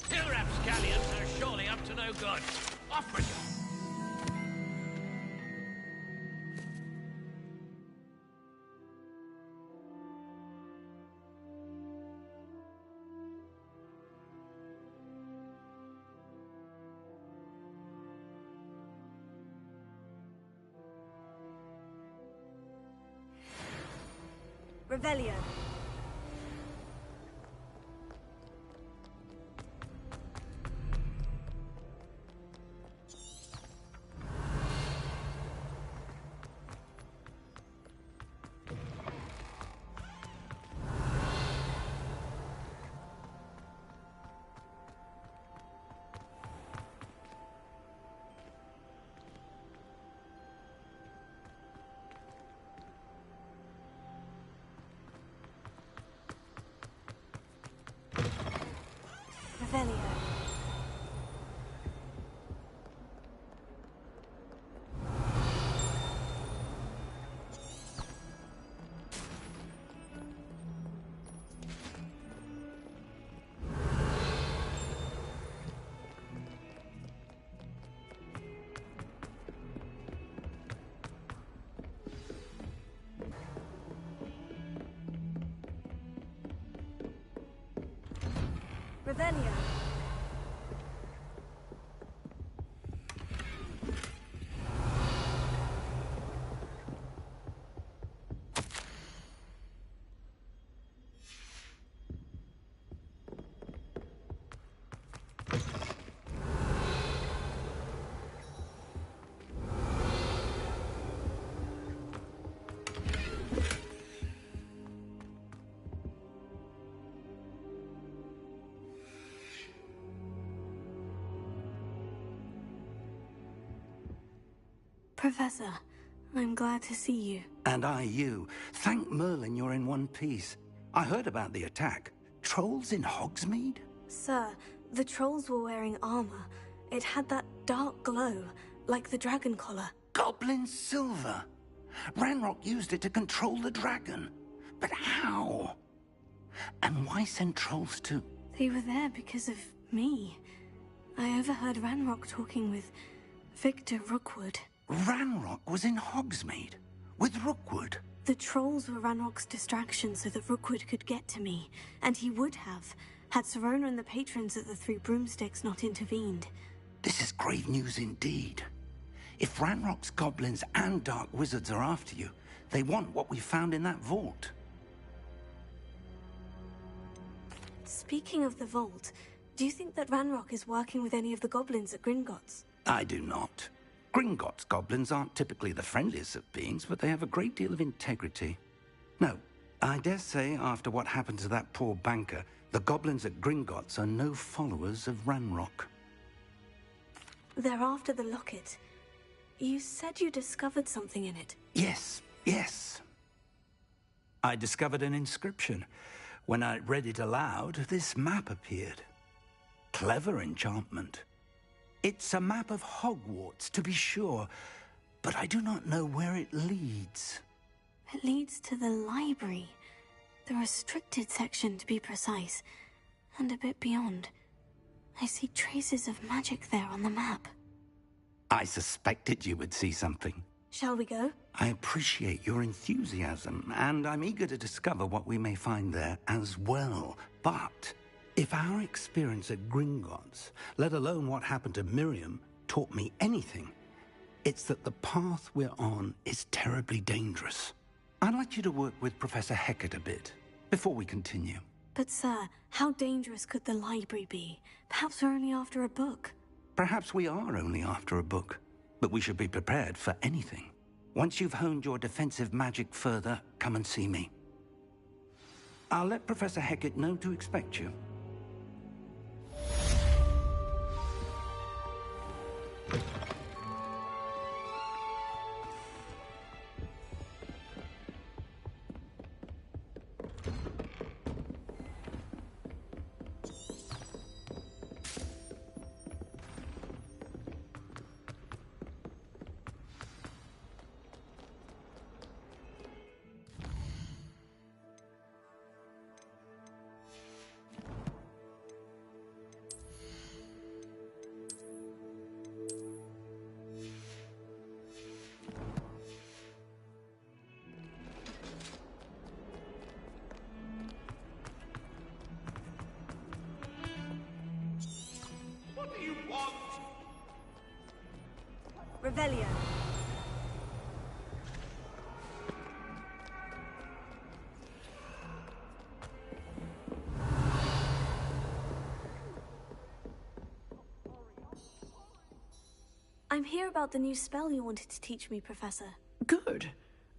Hill rapscallions are surely up to no good. Off with you! Revelio. Revelio. Revelio. Professor, I'm glad to see you. And I you. Thank Merlin you're in one piece. I heard about the attack. Trolls in Hogsmeade? Sir, the trolls were wearing armor. It had that dark glow, like the dragon collar. Goblin silver. Ranrock used it to control the dragon. But how? And why send trolls too? They were there because of me. I overheard Ranrock talking with Victor Rookwood. Ranrock was in Hogsmeade with Rookwood. The trolls were Ranrock's distraction so that Rookwood could get to me, and he would have, had Sirona and the patrons at the Three Broomsticks not intervened. This is grave news indeed. If Ranrock's goblins and dark wizards are after you, they want what we found in that vault. Speaking of the vault, do you think that Ranrock is working with any of the goblins at Gringotts? I do not. Gringotts goblins aren't typically the friendliest of beings, but they have a great deal of integrity. No, I dare say after what happened to that poor banker, the goblins at Gringotts are no followers of Ranrock. They're after the locket. You said you discovered something in it. Yes, yes. I discovered an inscription. When I read it aloud, this map appeared. Clever enchantment. It's a map of Hogwarts, to be sure, but I do not know where it leads. It leads to the library. The restricted section, to be precise. And a bit beyond. I see traces of magic there on the map. I suspected you would see something. Shall we go? I appreciate your enthusiasm, and I'm eager to discover what we may find there as well. But if our experience at Gringotts, let alone what happened to Miriam, taught me anything, it's that the path we're on is terribly dangerous. I'd like you to work with Professor Hecat a bit before we continue. But sir, how dangerous could the library be? Perhaps we're only after a book. Perhaps we are only after a book, but we should be prepared for anything. Once you've honed your defensive magic further, come and see me. I'll let Professor Hecat know to expect you. Revelio. I'm here about the new spell you wanted to teach me, Professor. Good.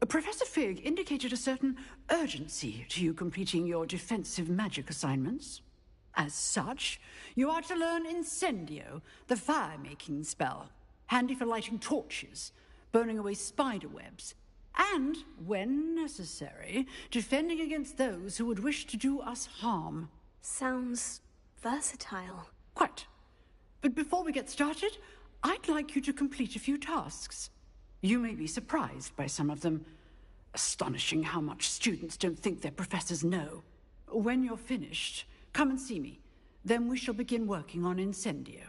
Professor Fig indicated a certain urgency to you completing your defensive magic assignments. As such, you are to learn Incendio, the fire-making spell, handy for lighting torches, burning away spider webs, and, when necessary, defending against those who would wish to do us harm. Sounds versatile. Quite. But before we get started, I'd like you to complete a few tasks. You may be surprised by some of them. Astonishing how much students don't think their professors know. When you're finished, come and see me. Then we shall begin working on Incendio.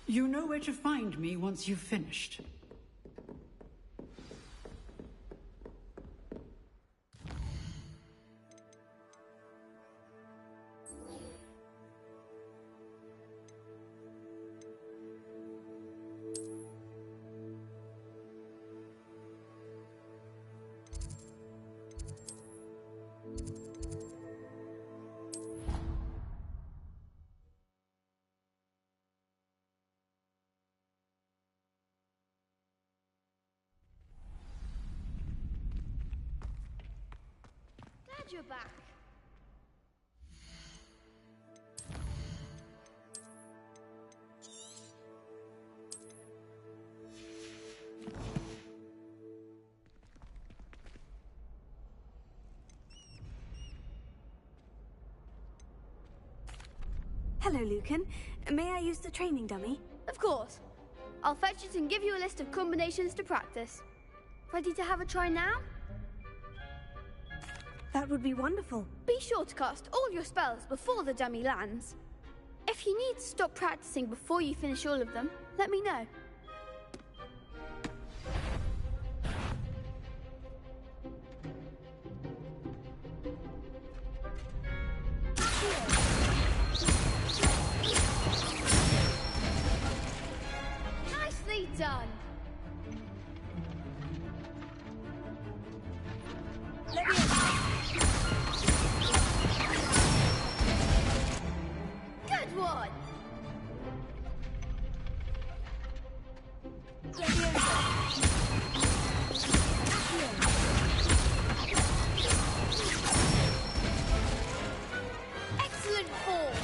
You know where to find me once you've finished. You're back. Hello, Lucan. May I use the training dummy? Of course. I'll fetch it and give you a list of combinations to practice. Ready to have a try now? That would be wonderful. Be sure to cast all your spells before the dummy lands. If you need to stop practicing before you finish all of them, let me know. Nicely done. Let me Good one. Excellent form.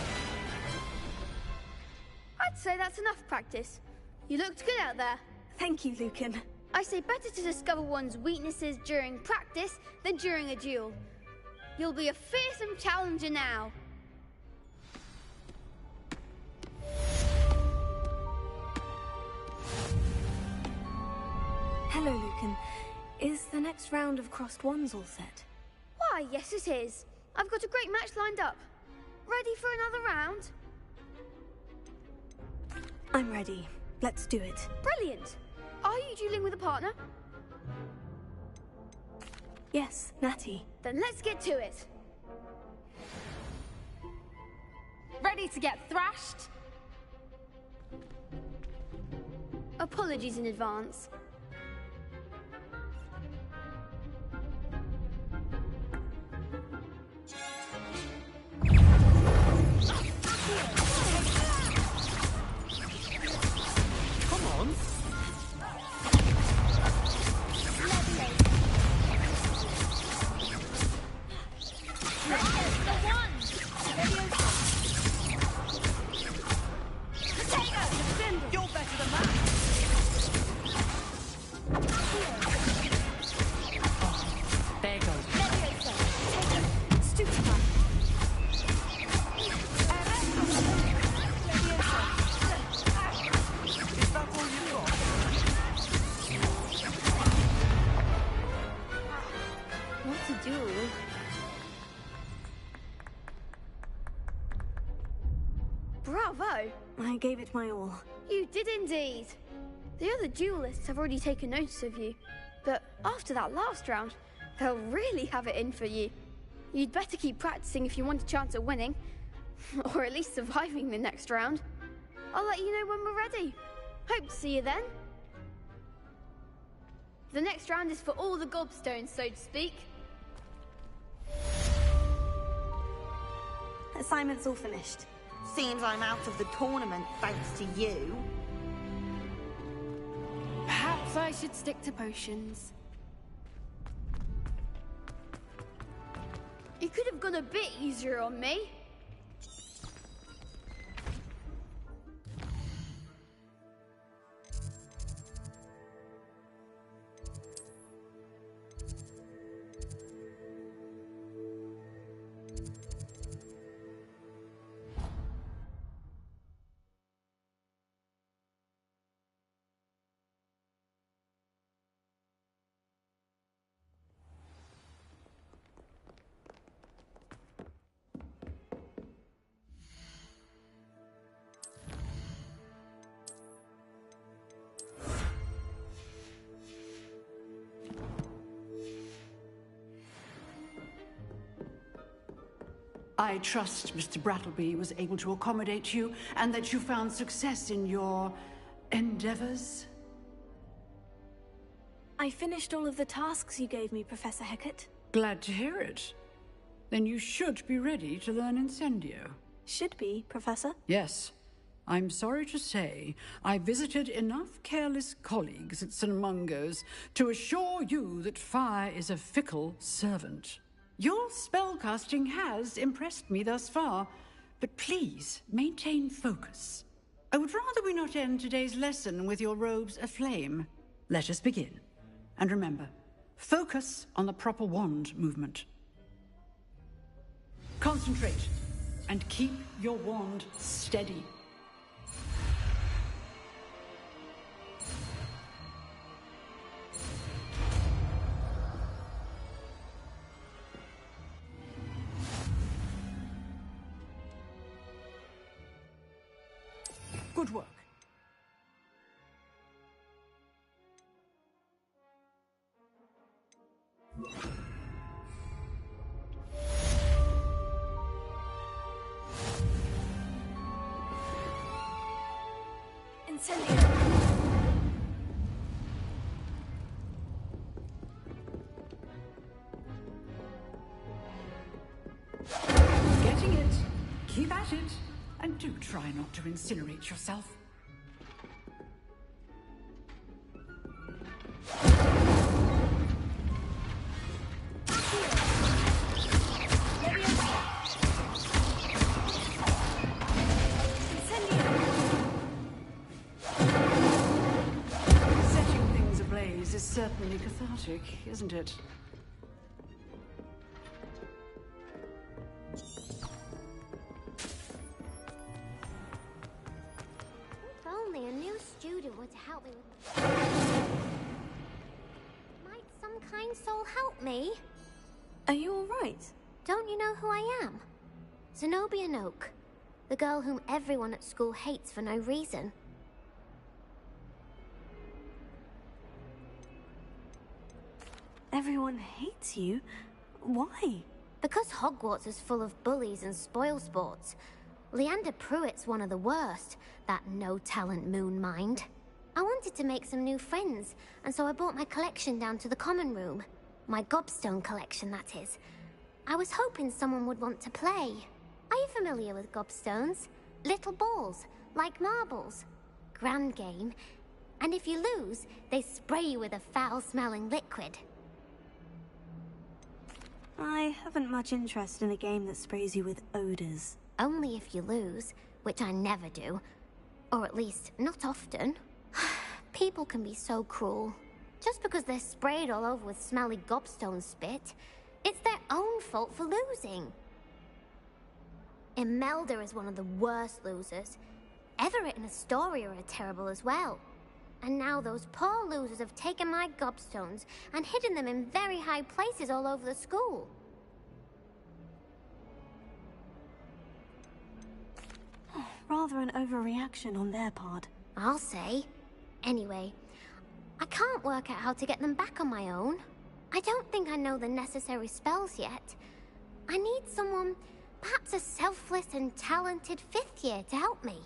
I'd say that's enough practice. You looked good out there. Thank you, Lucan. I say better to discover one's weaknesses during practice than during a duel. You'll be a fearsome challenger now. Hello, Lucan. Is the next round of crossed wands all set? Why, yes it is. I've got a great match lined up. Ready for another round? I'm ready. Let's do it. Brilliant. Are you dueling with a partner? Yes, Natty. Then let's get to it. Ready to get thrashed? Apologies in advance. Come on. You're better than that. There goes. Is that all you got? What a duel. Bravo! I gave it my all. You did indeed. The other duelists have already taken notice of you, but after that last round, they'll really have it in for you. You'd better keep practicing if you want a chance at winning, or at least surviving the next round. I'll let you know when we're ready. Hope to see you then. The next round is for all the gobstones, so to speak. Assignment's all finished. Seems I'm out of the tournament thanks to you. Perhaps I should stick to potions. You could have gone a bit easier on me. I trust Mr. Brattleby was able to accommodate you and that you found success in your endeavors. I finished all of the tasks you gave me, Professor Hecat. Glad to hear it. Then you should be ready to learn Incendio. Should be, Professor? Yes. I'm sorry to say, I visited enough careless colleagues at St. Mungo's to assure you that fire is a fickle servant. Your spellcasting has impressed me thus far, but please maintain focus. I would rather we not end today's lesson with your robes aflame. Let us begin. And remember, focus on the proper wand movement. Concentrate. and keep your wand steady. Good work. Incendio. Getting it. Keep at it. And do try not to incinerate yourself. Setting things ablaze is certainly cathartic, isn't it? If only a new student were to help me with... Might some kind soul help me? Are you alright? Don't you know who I am? Zenobia Noak, the girl whom everyone at school hates for no reason. Everyone hates you? Why? Because Hogwarts is full of bullies and spoilsports. Leander Pruitt's one of the worst, that no-talent moon mind. I wanted to make some new friends, and so I brought my collection down to the common room. My gobstone collection, that is. I was hoping someone would want to play. Are you familiar with gobstones? Little balls, like marbles. Grand game. And if you lose, they spray you with a foul-smelling liquid. I haven't much interest in a game that sprays you with odors. Only if you lose, which I never do. Or at least, not often. People can be so cruel. Just because they're sprayed all over with smelly gobstone spit, it's their own fault for losing. Imelda is one of the worst losers. Everett and Astoria are terrible as well. And now those poor losers have taken my gobstones and hidden them in very high places all over the school. Rather an overreaction on their part. I'll say. Anyway, I can't work out how to get them back on my own. I don't think I know the necessary spells yet. I need someone, perhaps a selfless and talented 5th year to help me.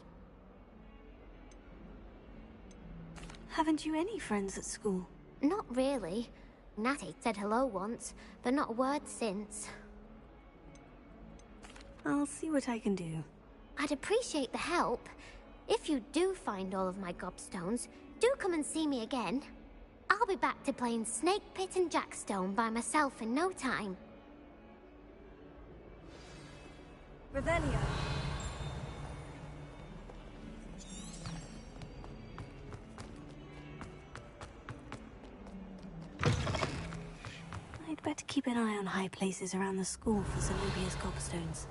Haven't you any friends at school? Not really. Natty said hello once, but not a word since. I'll see what I can do. I'd appreciate the help. If you do find all of my gobstones, do come and see me again. I'll be back to playing Snake Pit and Jackstone by myself in no time. Revelio. I'd better keep an eye on high places around the school for Zenobia's gobstones.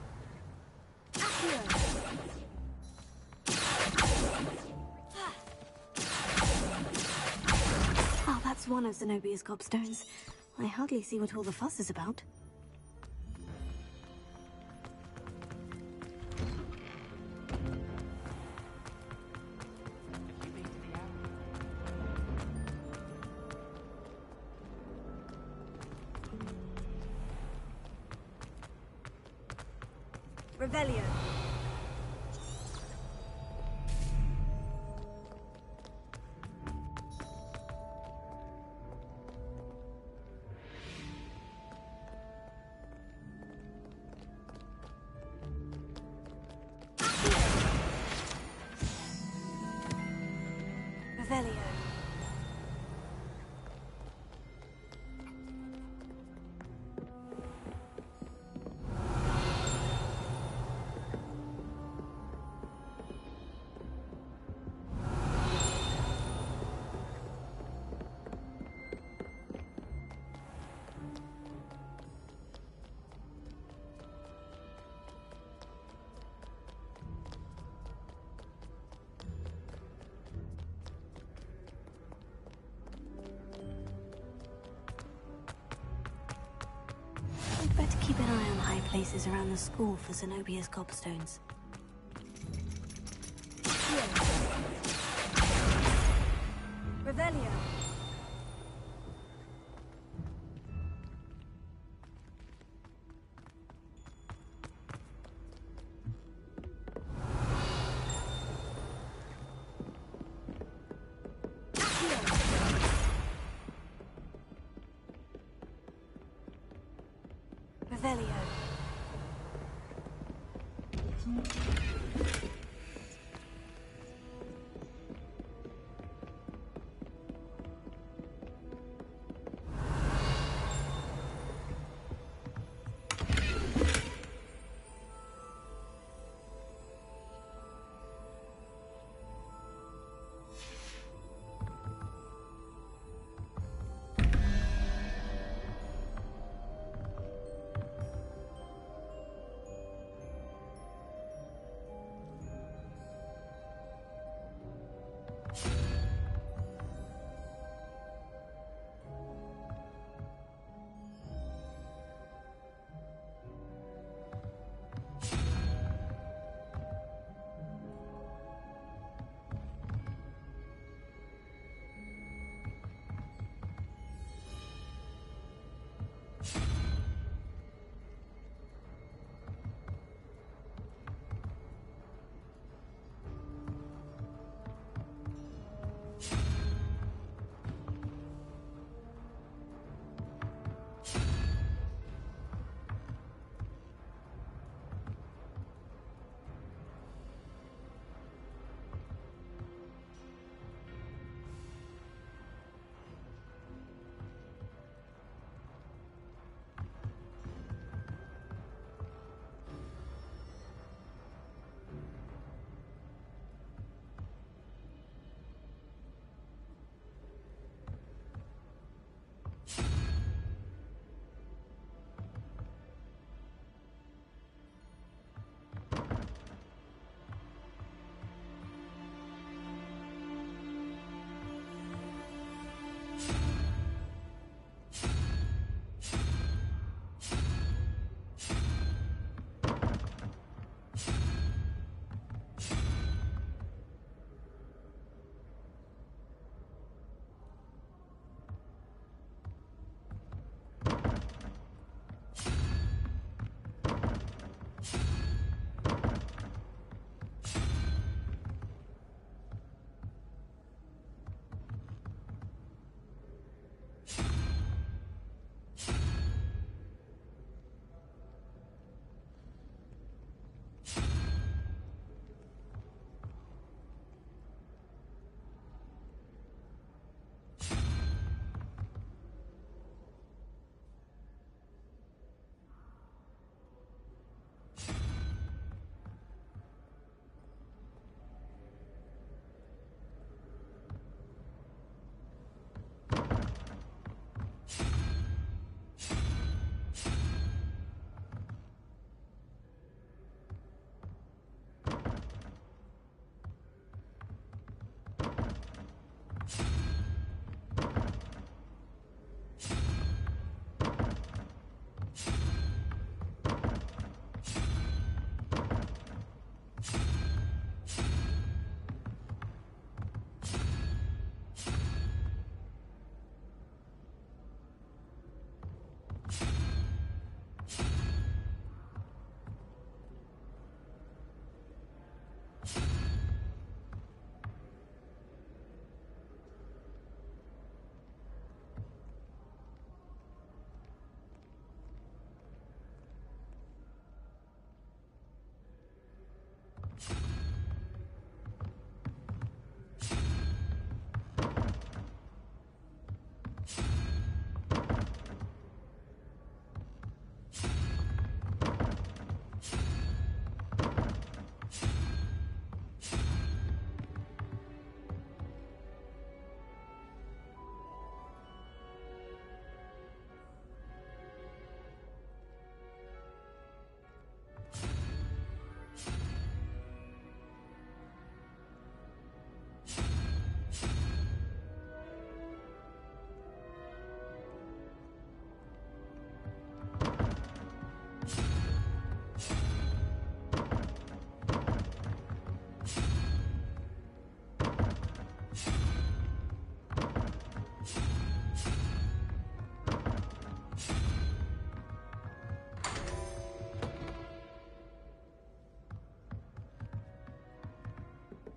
Oh, that's one of Zenobia's gobstones. I hardly see what all the fuss is about. Revelio. Revelio. databases around the school for Zenobia's gobstones. Revelio. Revelio.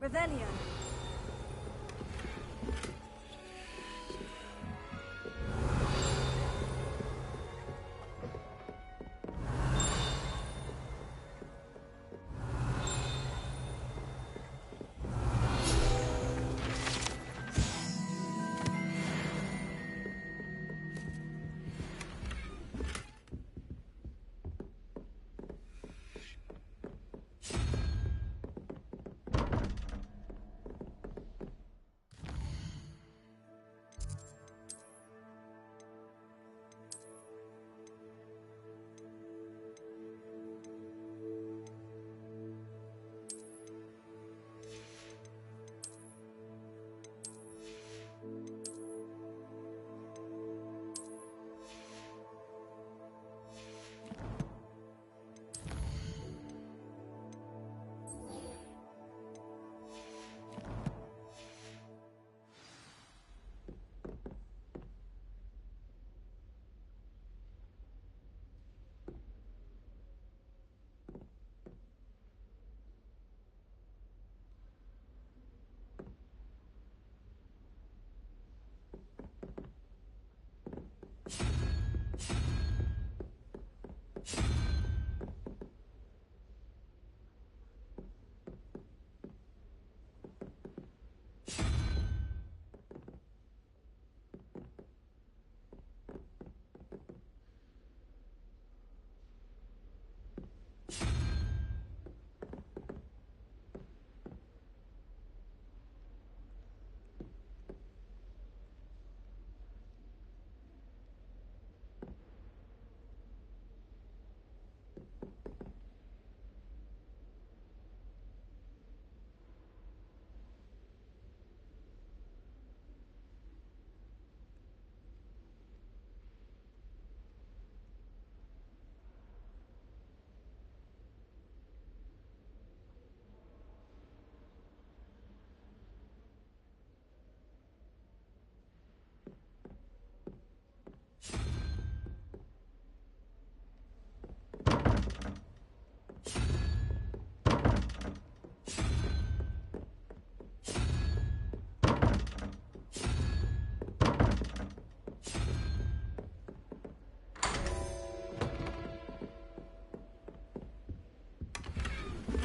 Revelio.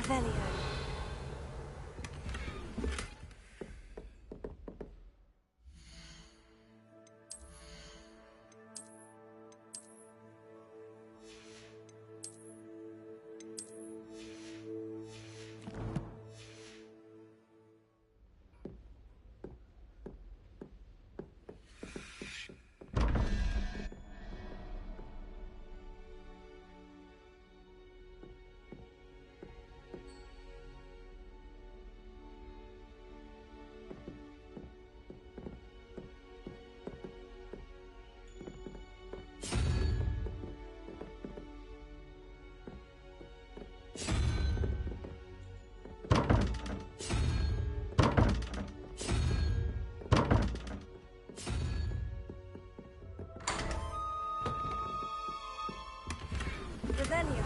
Revelio. Revelio.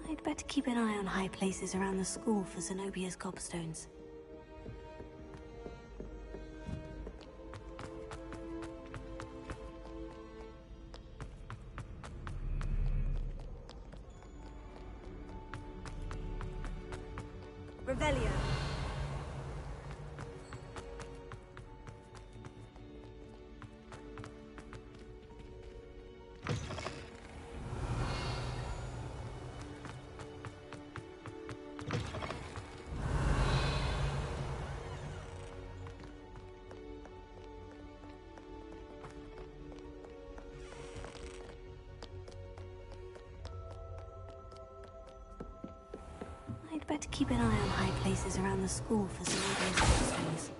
I'd better keep an eye on high places around the school for Zenobia's cobstones. Revelio. I'd better keep an eye on high places around the school for Zenobia's cobstones.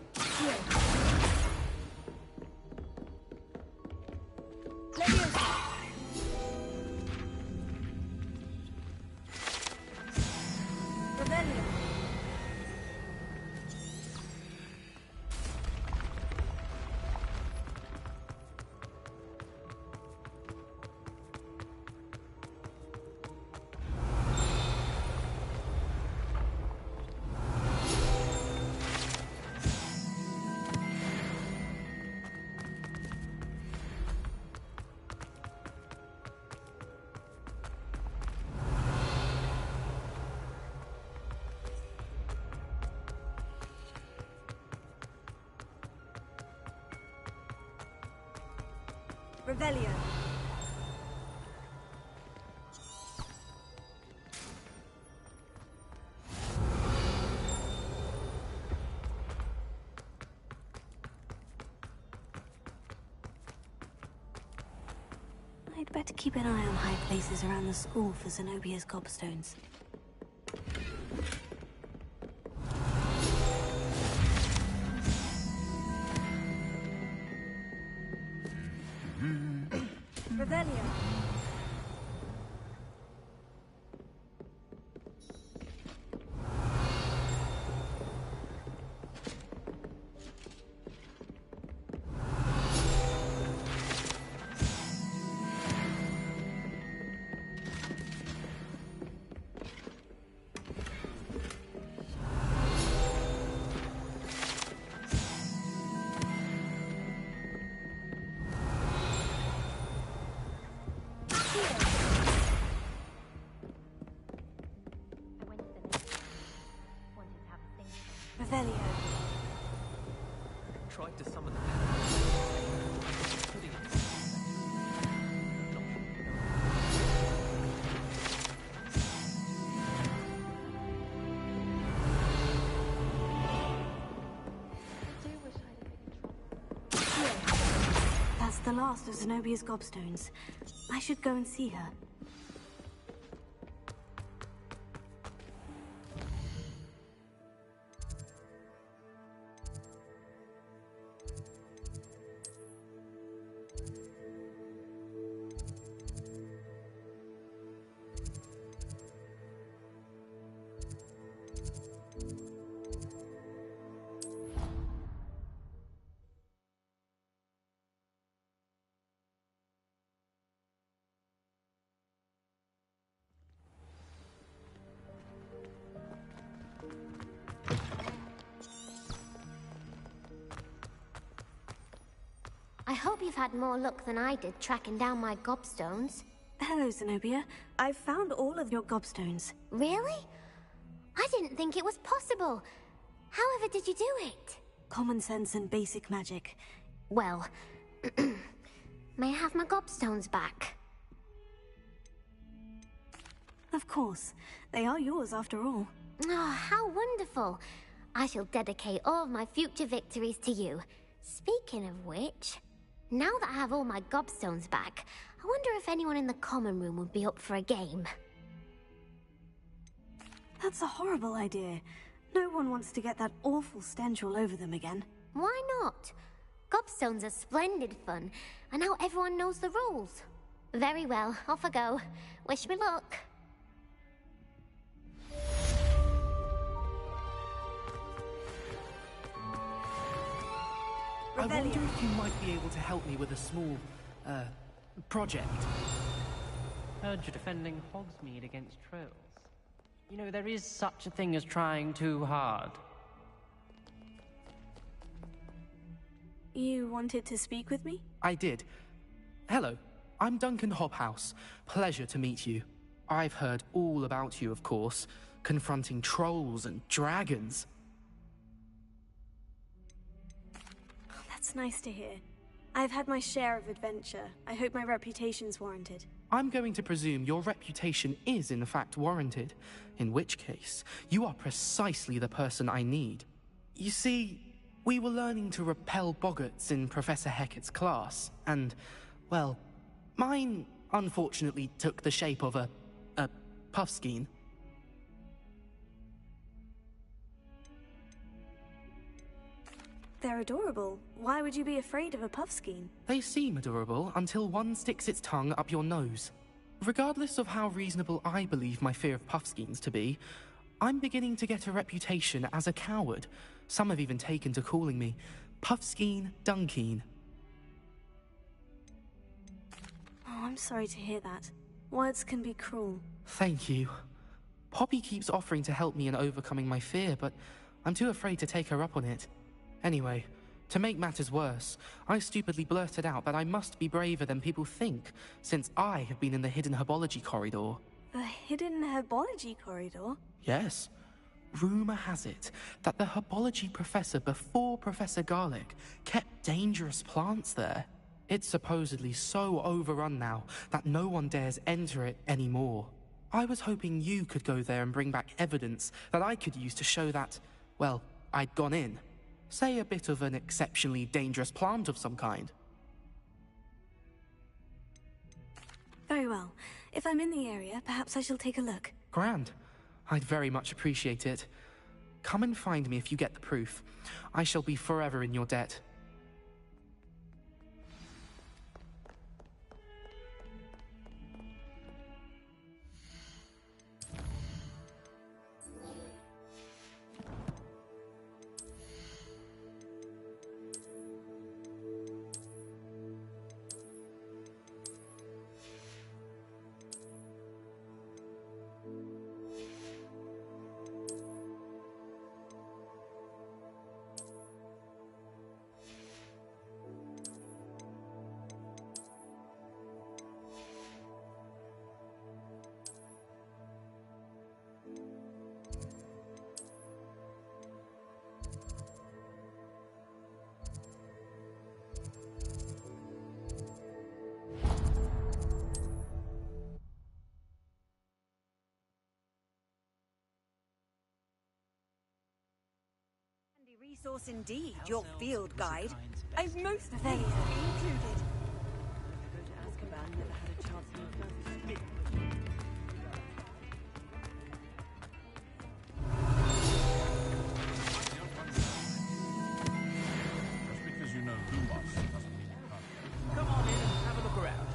Leviosa. Rebellion. Rebellion. I'd better keep an eye on high places around the school for Zenobia's gobstones. Rebellion. Revelio. Tried to summon the That's the last of Zenobia's gobstones. I should go and see her. I hope you've had more luck than I did tracking down my gobstones. Hello, Zenobia. I've found all of your gobstones. Really? I didn't think it was possible. However did you do it? Common sense and basic magic. Well, may I have my gobstones back? Of course. They are yours after all. Oh, how wonderful. I shall dedicate all of my future victories to you. Speaking of which, now that I have all my gobstones back, I wonder if anyone in the common room would be up for a game. That's a horrible idea. No one wants to get that awful stench all over them again. Why not? Gobstones are splendid fun, and now everyone knows the rules. Very well, off I go. Wish me luck. I wonder if you might be able to help me with a small, project. Heard you're defending Hogsmeade against trolls. You know, there is such a thing as trying too hard. You wanted to speak with me? I did. Hello, I'm Duncan Hobhouse. Pleasure to meet you. I've heard all about you, of course, confronting trolls and dragons. That's nice to hear. I've had my share of adventure. I hope my reputation's warranted. I'm going to presume your reputation is in fact warranted, in which case, you are precisely the person I need. You see, we were learning to repel boggarts in Professor Hecat's class, and, well, mine unfortunately took the shape of a puffskein. They're adorable. Why would you be afraid of a puffskein? They seem adorable until one sticks its tongue up your nose. Regardless of how reasonable I believe my fear of puffskeins to be, I'm beginning to get a reputation as a coward. Some have even taken to calling me Puffskein Dunkeen. Oh, I'm sorry to hear that. Words can be cruel. Thank you. Poppy keeps offering to help me in overcoming my fear, but I'm too afraid to take her up on it. Anyway, to make matters worse, I stupidly blurted out that I must be braver than people think, since I have been in the hidden herbology corridor. The hidden herbology corridor? Yes. Rumor has it that the herbology professor before Professor Garlic kept dangerous plants there. It's supposedly so overrun now that no one dares enter it anymore. I was hoping you could go there and bring back evidence that I could use to show that, well, I'd gone in. Say a bit of an exceptionally dangerous plant of some kind. Very well. If I'm in the area, perhaps I shall take a look. Grand. I'd very much appreciate it. Come and find me if you get the proof. I shall be forever in your debt. Resource indeed, your field guide. I've most there included. Just because you know Lumos doesn't mean you can't. Come on in and have a look around.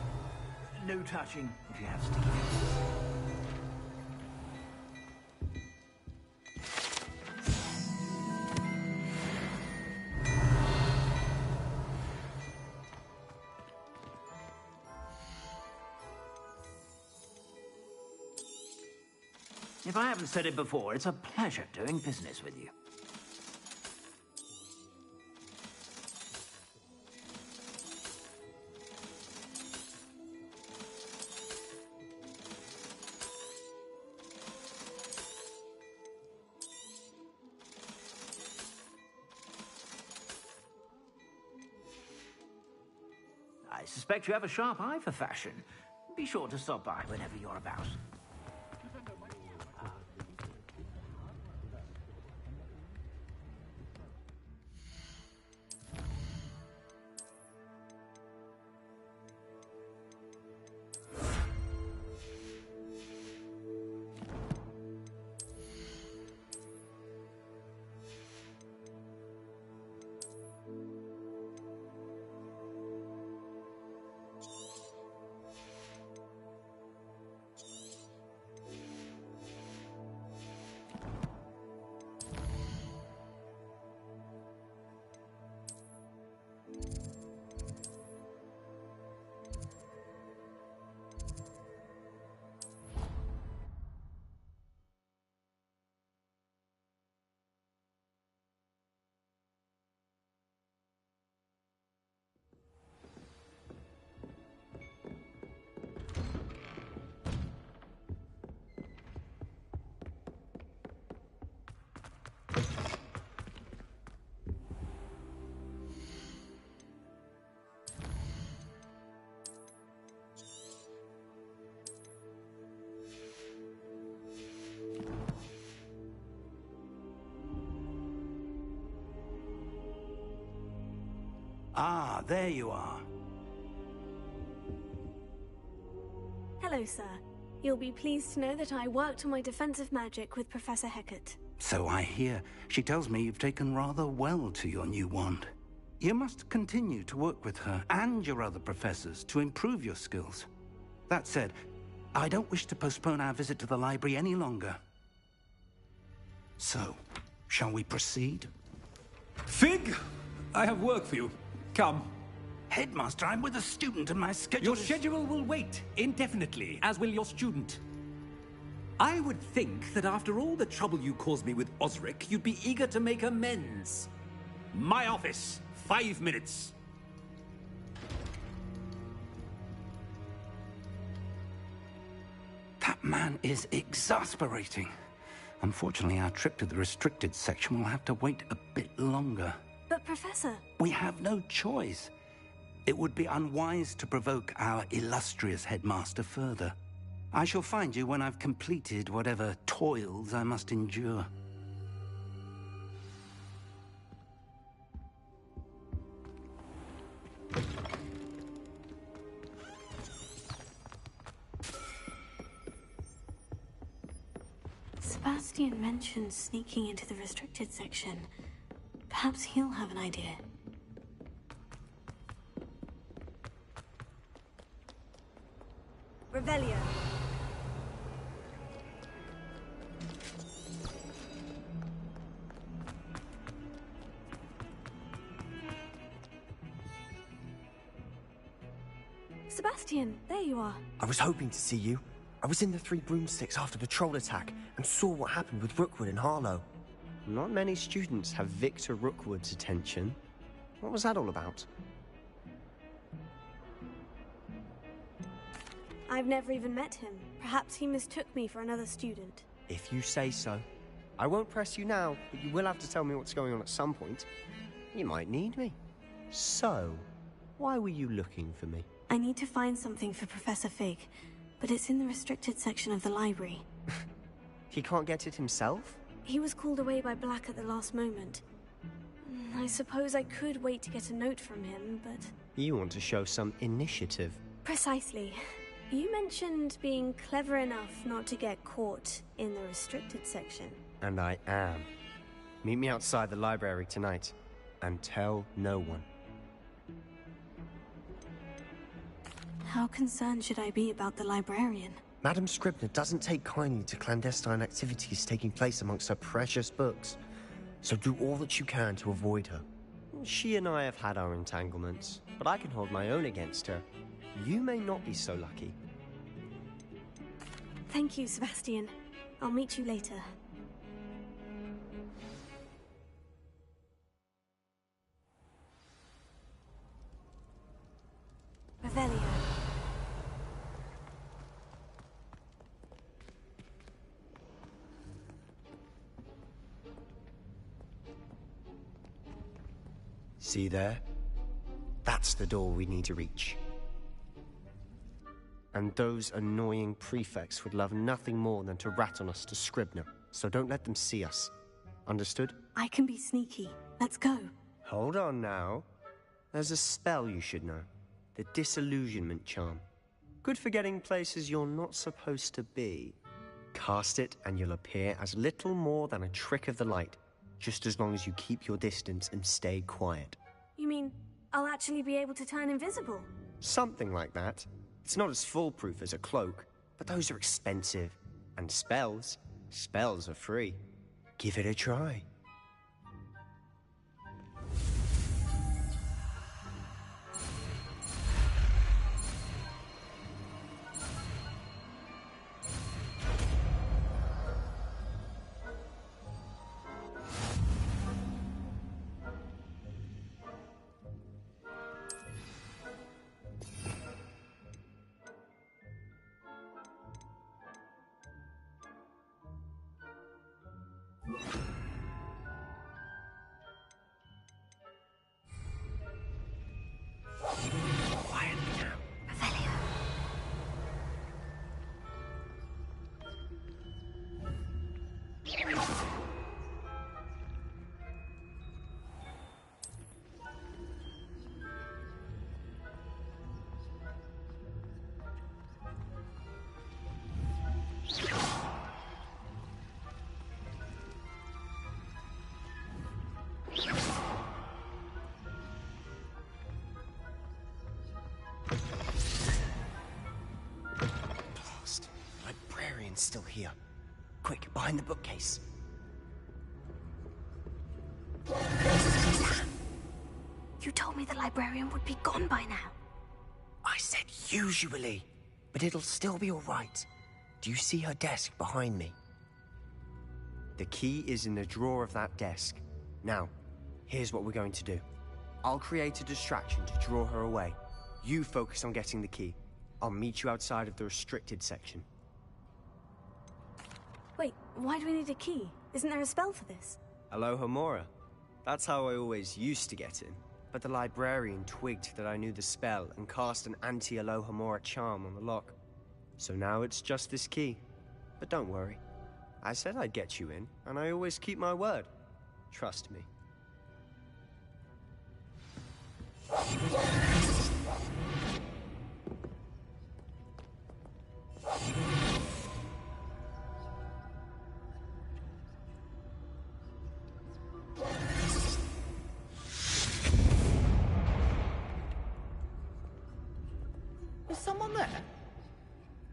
No touching if you have sticky. If I haven't said it before, it's a pleasure doing business with you. I suspect you have a sharp eye for fashion. Be sure to stop by whenever you're about. Ah, there you are. Hello, sir. You'll be pleased to know that I worked on my defensive magic with Professor Hecat. So I hear. She tells me you've taken rather well to your new wand. You must continue to work with her and your other professors to improve your skills. That said, I don't wish to postpone our visit to the library any longer. So, shall we proceed? Fig, I have work for you. Come. Headmaster, I'm with a student and my schedule Your schedule will wait indefinitely, as will your student. I would think that after all the trouble you caused me with Osric, you'd be eager to make amends. My office, 5 minutes. That man is exasperating. Unfortunately, our trip to the restricted section will have to wait a bit longer. But, Professor... We have no choice. It would be unwise to provoke our illustrious headmaster further. I shall find you when I've completed whatever toils I must endure. Sebastian mentioned sneaking into the restricted section. Perhaps he'll have an idea. Revelio. Sebastian, there you are. I was hoping to see you. I was in the Three Broomsticks after the troll attack and saw what happened with Rookwood and Harlow. Not many students have Victor Rookwood's attention. What was that all about? I've never even met him. Perhaps he mistook me for another student. If you say so. I won't press you now, but you will have to tell me what's going on at some point. You might need me. So, why were you looking for me? I need to find something for Professor Fig, but it's in the restricted section of the library. He can't get it himself? He was called away by Black at the last moment. I suppose I could wait to get a note from him, but... You want to show some initiative. Precisely. You mentioned being clever enough not to get caught in the restricted section. And I am. Meet me outside the library tonight, and tell no one. How concerned should I be about the librarian? Madam Scribner doesn't take kindly to clandestine activities taking place amongst her precious books, so do all that you can to avoid her. She and I have had our entanglements, but I can hold my own against her. You may not be so lucky. Thank you, Sebastian. I'll meet you later. Revelio. See there? That's the door we need to reach. And those annoying prefects would love nothing more than to rat on us to Scribner, so don't let them see us. Understood? I can be sneaky. Let's go. Hold on now. There's a spell you should know. The Disillusionment Charm. Good for getting places you're not supposed to be. Cast it and you'll appear as little more than a trick of the light, just as long as you keep your distance and stay quiet. You mean I'll actually be able to turn invisible? Something like that. It's not as foolproof as a cloak, but those are expensive. And spells are free. Give it a try. Still here. Quick, behind the bookcase. You told me the librarian would be gone by now. I said usually, but it'll still be all right. Do you see her desk behind me? The key is in the drawer of that desk. Now, here's what we're going to do. I'll create a distraction to draw her away. You focus on getting the key. I'll meet you outside of the restricted section. Wait, why do we need a key? Isn't there a spell for this? Alohomora. That's how I always used to get in. But the librarian twigged that I knew the spell and cast an anti-Alohomora charm on the lock. So now it's just this key. But don't worry. I said I'd get you in, and I always keep my word. Trust me. Is someone there?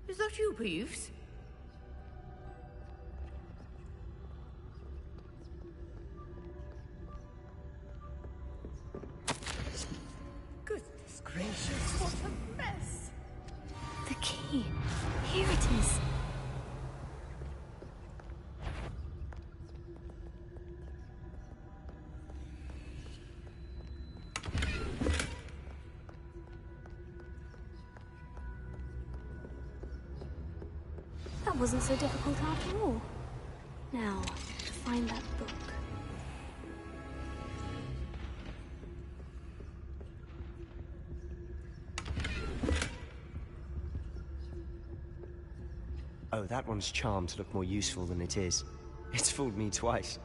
Is that you, Peeves? Goodness gracious, what a mess! The key. Here it is. That wasn't so difficult after all. Now, to find that book. Oh, that one's charmed to look more useful than it is. It's fooled me twice.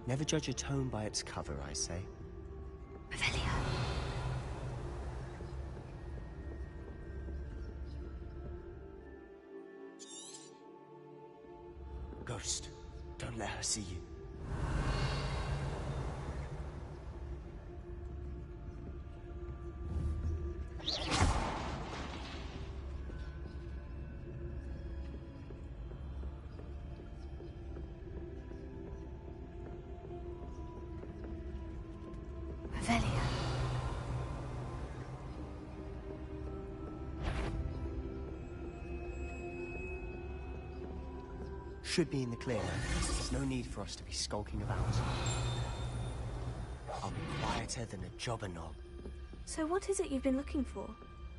Never judge a tome by its cover, I say. Revelio. Ghost, don't let her see you. Revelio. Should be in the clear now. There's no need for us to be skulking about. I'll be quieter than a jobber knob. So what is it you've been looking for?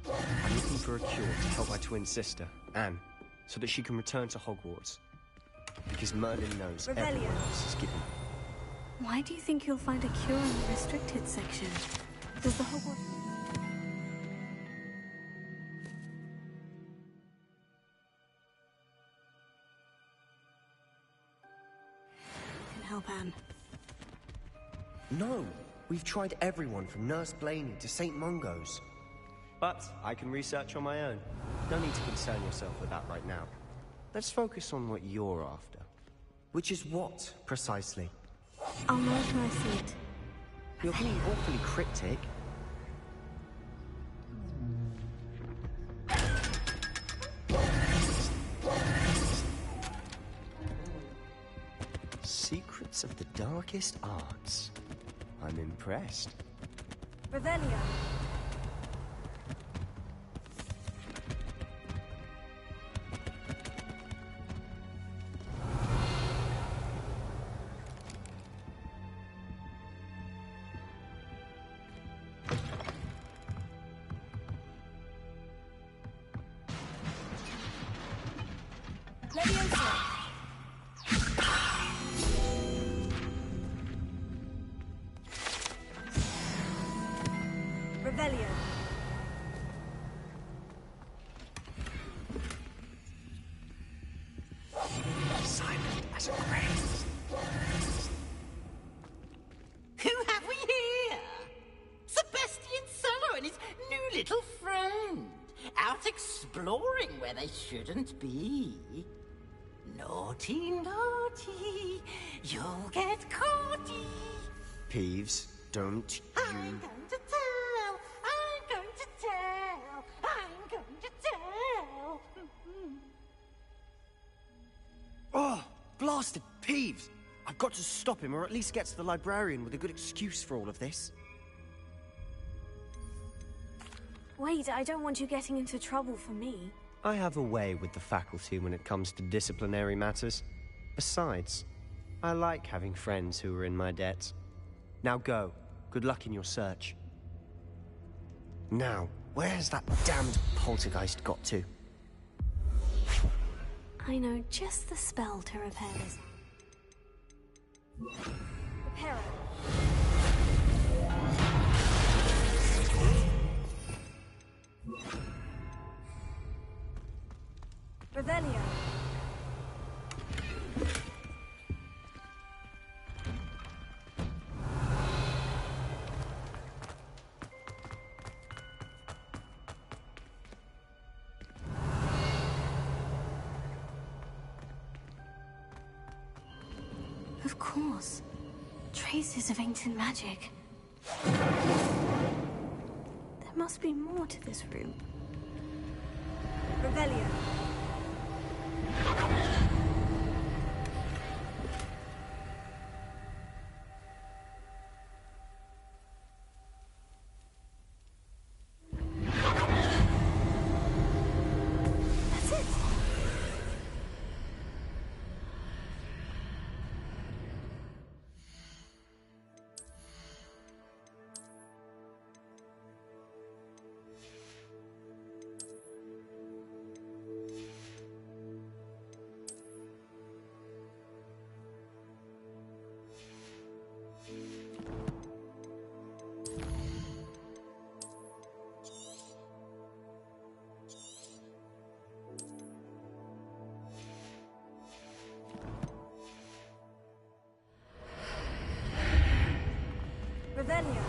I'm looking for a cure to help my twin sister, Anne, so that she can return to Hogwarts. Because Merlin knows Revelio. everyone else is given. Why do you think you'll find a cure in the restricted section? Does the Hogwarts... can help Anne. No! We've tried everyone from Nurse Blaney to St. Mungo's. But I can research on my own. No need to concern yourself with that right now. Let's focus on what you're after. Which is what, precisely? I'll know when I see it. You're being awfully cryptic. Secrets of the darkest arts. I'm impressed. Revelio. Revelio. Silent as a grave. Who have we here? Sebastian Sallow and his new little friend. Out exploring where they shouldn't be. Naughty, naughty. You'll get caughty. Peeves, don't I'm going to tell. I'm going to tell. I'm going to tell. Oh, blasted Peeves! I've got to stop him, or at least get to the librarian with a good excuse for all of this. Wait, I don't want you getting into trouble for me. I have a way with the faculty when it comes to disciplinary matters. Besides, I like having friends who are in my debt. Now go. Good luck in your search. Now, where's that damned poltergeist got to? I know just the spell to repair this. Repair it. Revelio. Of course. Traces of ancient magic. There must be more to this room. Revelio. That's it. Revelio.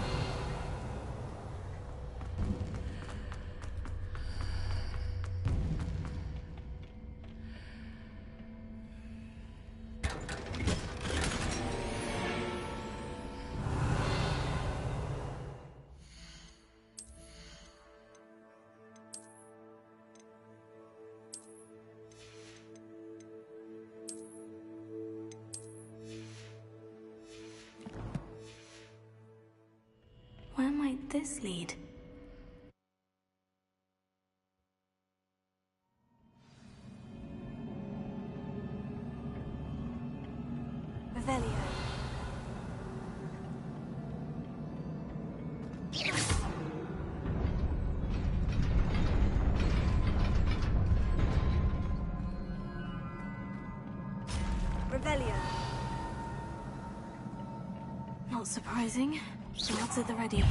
Where might this lead? Revelio. Revelio. Not surprising. Swords at the ready.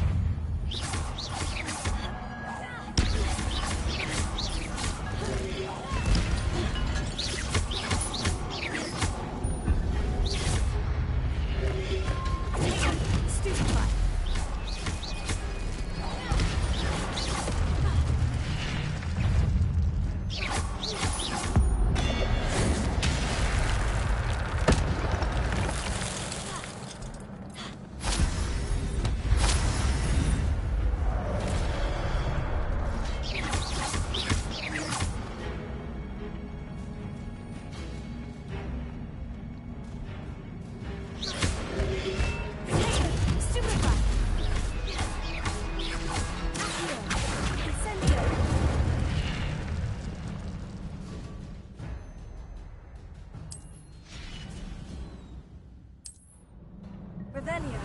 Revelio.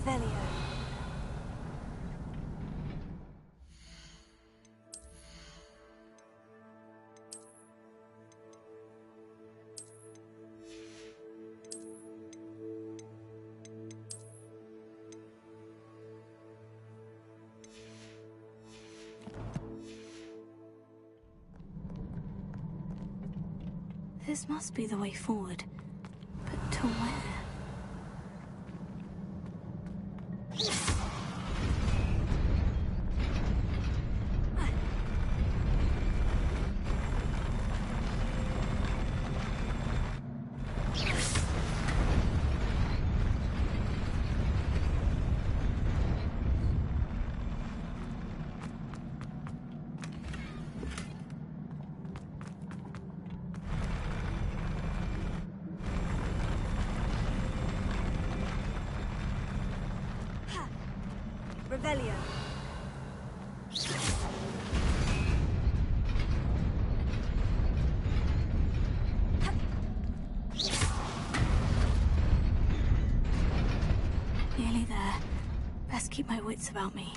Revelio. This must be the way forward. But to where? Revelio. Nearly there. Best keep my wits about me.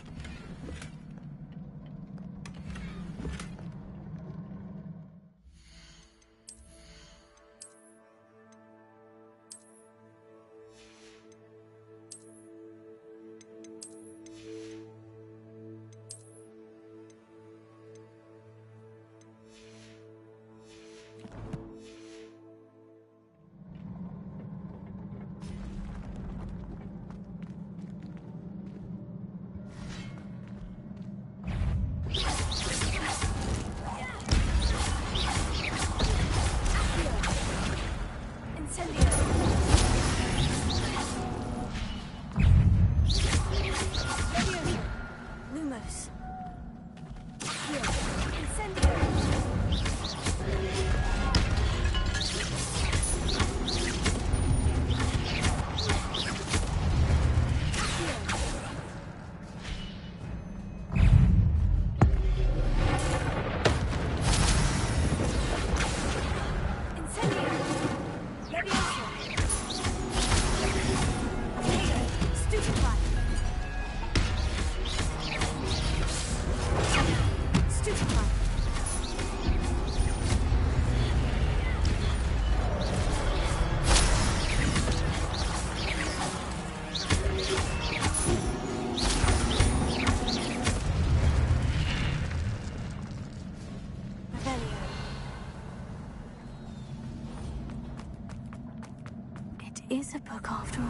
Lumos. It is a book after all.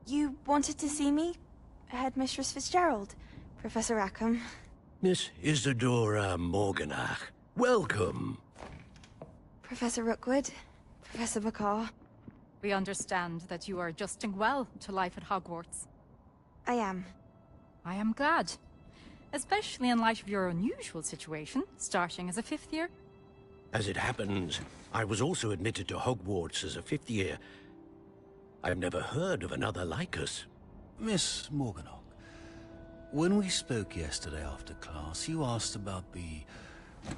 You wanted to see me? Headmistress Fitzgerald, Professor Rackham. Miss Isadora Morganach, welcome. Professor Rookwood, Professor McCaw. We understand that you are adjusting well to life at Hogwarts. I am. I am glad. Especially in light of your unusual situation, starting as a 5th year. As it happens, I was also admitted to Hogwarts as a 5th year. I've never heard of another like us. Miss Morganach, when we spoke yesterday after class, you asked about the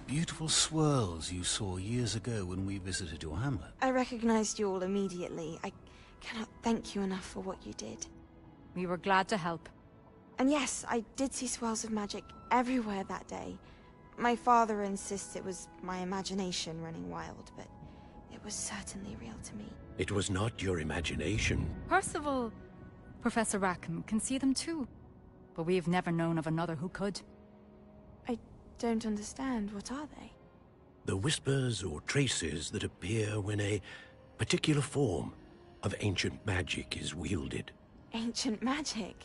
beautiful swirls you saw years ago when we visited your hamlet. I recognized you all immediately. I cannot thank you enough for what you did. We were glad to help. And yes, I did see swirls of magic everywhere that day. My father insists it was my imagination running wild, but it was certainly real to me. It was not your imagination. Percival, Professor Rackham can see them too. But we've never known of another who could. I don't understand. What are they? The whispers or traces that appear when a particular form of ancient magic is wielded. Ancient magic?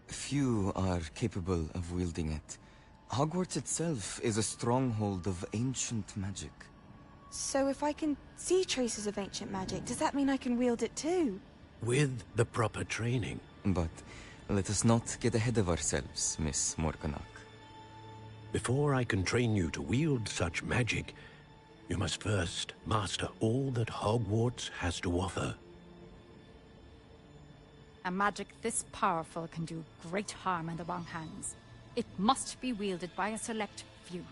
Few are capable of wielding it. Hogwarts itself is a stronghold of ancient magic. So if I can see traces of ancient magic, does that mean I can wield it too? With the proper training. But let us not get ahead of ourselves, Miss Morganach. Before I can train you to wield such magic, you must first master all that Hogwarts has to offer. A magic this powerful can do great harm in the wrong hands. It must be wielded by a select few.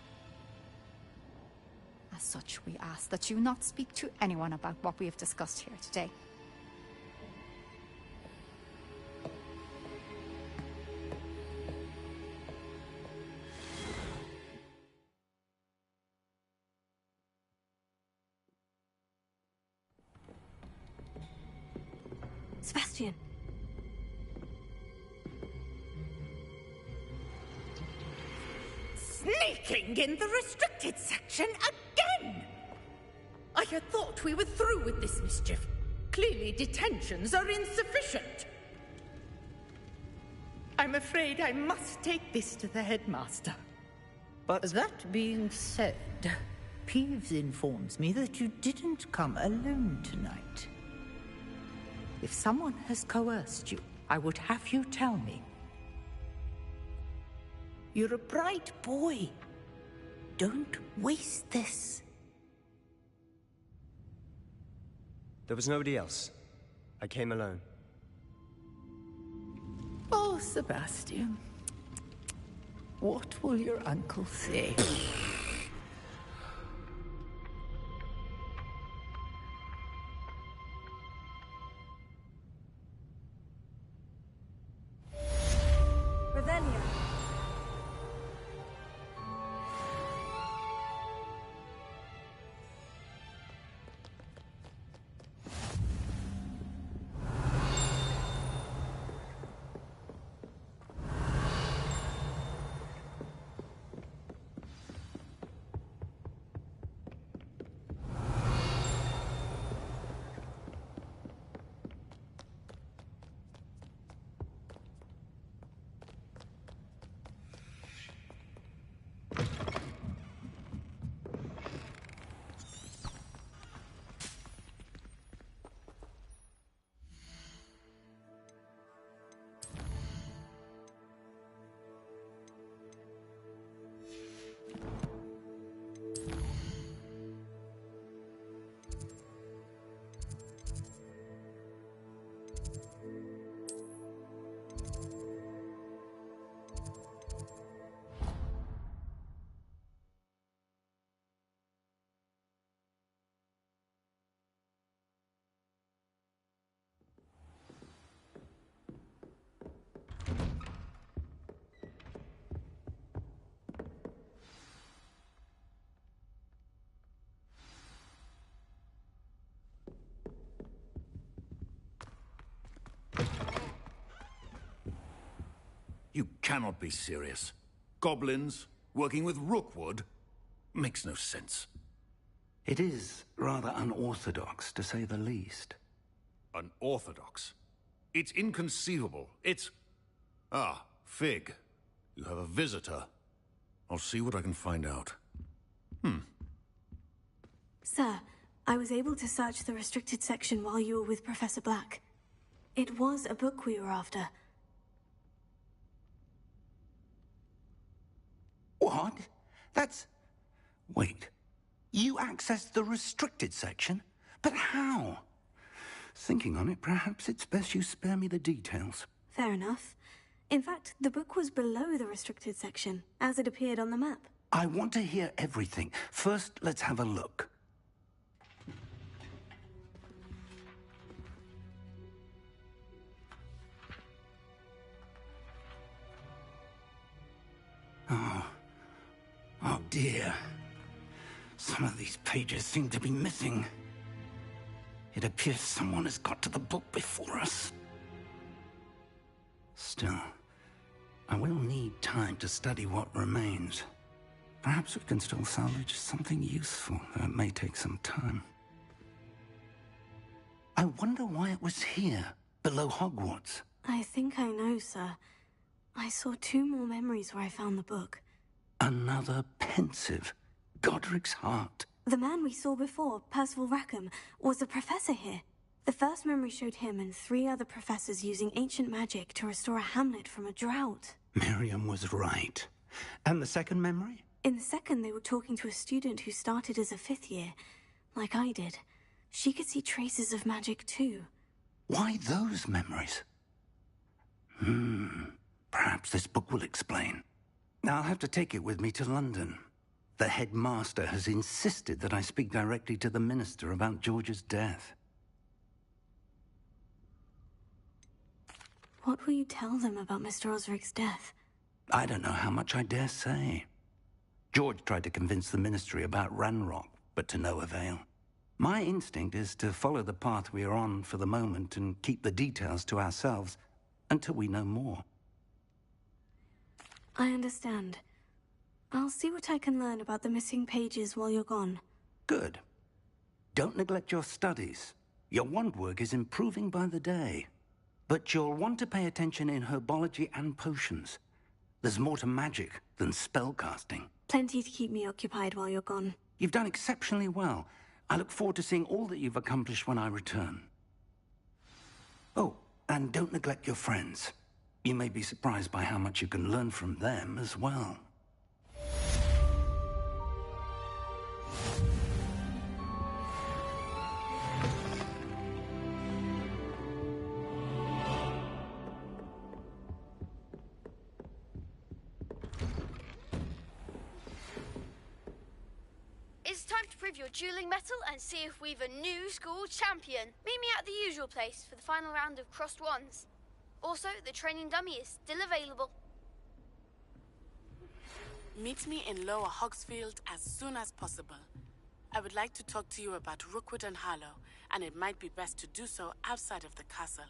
As such, we ask that you not speak to anyone about what we have discussed here today. Sebastian. Sneaking in the restricted section again! I had thought we were through with this mischief. Clearly detentions are insufficient. I'm afraid I must take this to the headmaster. But that being said, Peeves informs me that you didn't come alone tonight. If someone has coerced you, I would have you tell me. You're a bright boy. Don't waste this. There was nobody else. I came alone. Oh, Sebastian. What will your uncle say? Revelio. You cannot be serious. Goblins working with Rookwood makes no sense. It is rather unorthodox, to say the least. Unorthodox? It's inconceivable. It's... Ah, Fig. You have a visitor. I'll see what I can find out. Sir, I was able to search the restricted section while you were with Professor Black. It was a book we were after. What? That's... Wait. You accessed the restricted section? But how? Thinking on it, perhaps it's best you spare me the details. Fair enough. In fact, the book was below the restricted section, as it appeared on the map. I want to hear everything. First, let's have a look. Oh dear. Some of these pages seem to be missing. It appears someone has got to the book before us. Still, I will need time to study what remains. Perhaps we can still salvage something useful, though it may take some time. I wonder why it was here, below Hogwarts. I think I know, sir. I saw 2 more memories where I found the book. Another pensive. Godric's heart. The man we saw before, Percival Rackham, was a professor here. The first memory showed him and 3 other professors using ancient magic to restore a hamlet from a drought. Miriam was right. And the second memory? In the second, they were talking to a student who started as a 5th year, like I did. She could see traces of magic too. Why those memories? Perhaps this book will explain. I'll have to take it with me to London. The headmaster has insisted that I speak directly to the minister about George's death. What will you tell them about Mr. Osric's death? I don't know how much I dare say. George tried to convince the ministry about Ranrock, but to no avail. My instinct is to follow the path we are on for the moment and keep the details to ourselves until we know more. I understand. I'll see what I can learn about the missing pages while you're gone. Good. Don't neglect your studies. Your wand work is improving by the day. But you'll want to pay attention in herbology and potions. There's more to magic than spellcasting. Plenty to keep me occupied while you're gone. You've done exceptionally well. I look forward to seeing all that you've accomplished when I return. Oh, and don't neglect your friends. You may be surprised by how much you can learn from them as well. It's time to prove your dueling mettle and see if we've a new school champion. Meet me at the usual place for the final round of crossed wands. Also, the training dummy is still available. Meet me in Lower Hogsfield as soon as possible. I would like to talk to you about Rookwood and Harlow, and it might be best to do so outside of the castle.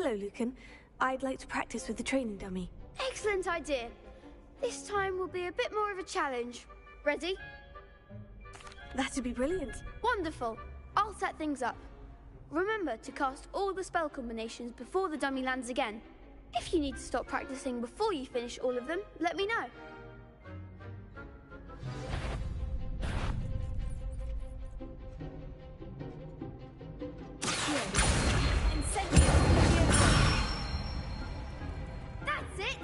Hello, Lucan. I'd like to practice with the training dummy. Excellent idea. This time will be a bit more of a challenge. Ready? That'd be brilliant. Wonderful. I'll set things up. Remember to cast all the spell combinations before the dummy lands again. If you need to stop practicing before you finish all of them, let me know. That's it!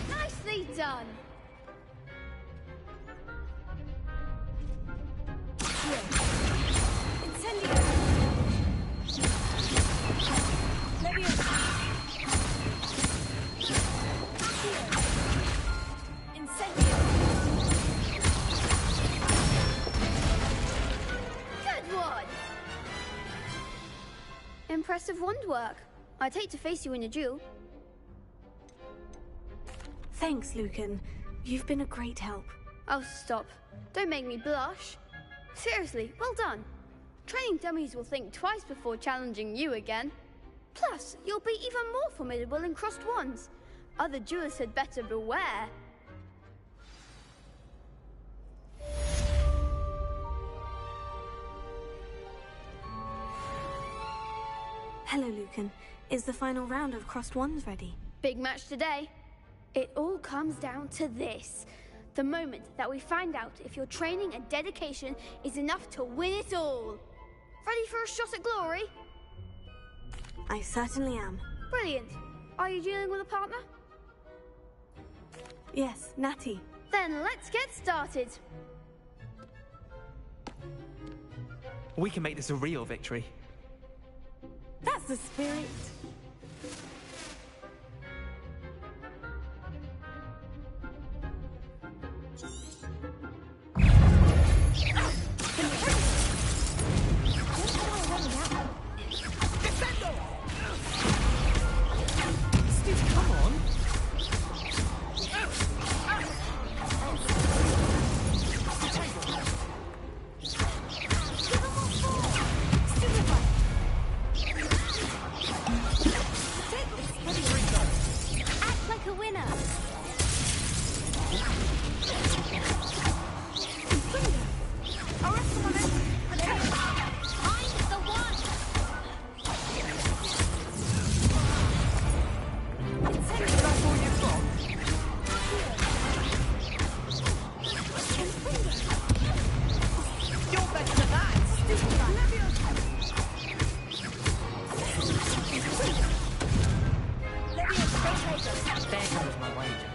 Nicely done! Good one! Impressive wand work. I'd hate to face you in a duel. Thanks, Lucan. You've been a great help. Oh, stop. Don't make me blush. Seriously, well done. Training dummies will think twice before challenging you again. Plus, you'll be even more formidable in crossed wands. Other duelists had better beware. Hello, Lucan. Is the final round of crossed wands ready? Big match today. It all comes down to this. The moment that we find out if your training and dedication is enough to win it all. Ready for a shot at glory? I certainly am. Brilliant. Are you dealing with a partner? Yes, Natty. Then let's get started. We can make this a real victory. That's the spirit. Come on. Act like a winner. There goes my wager.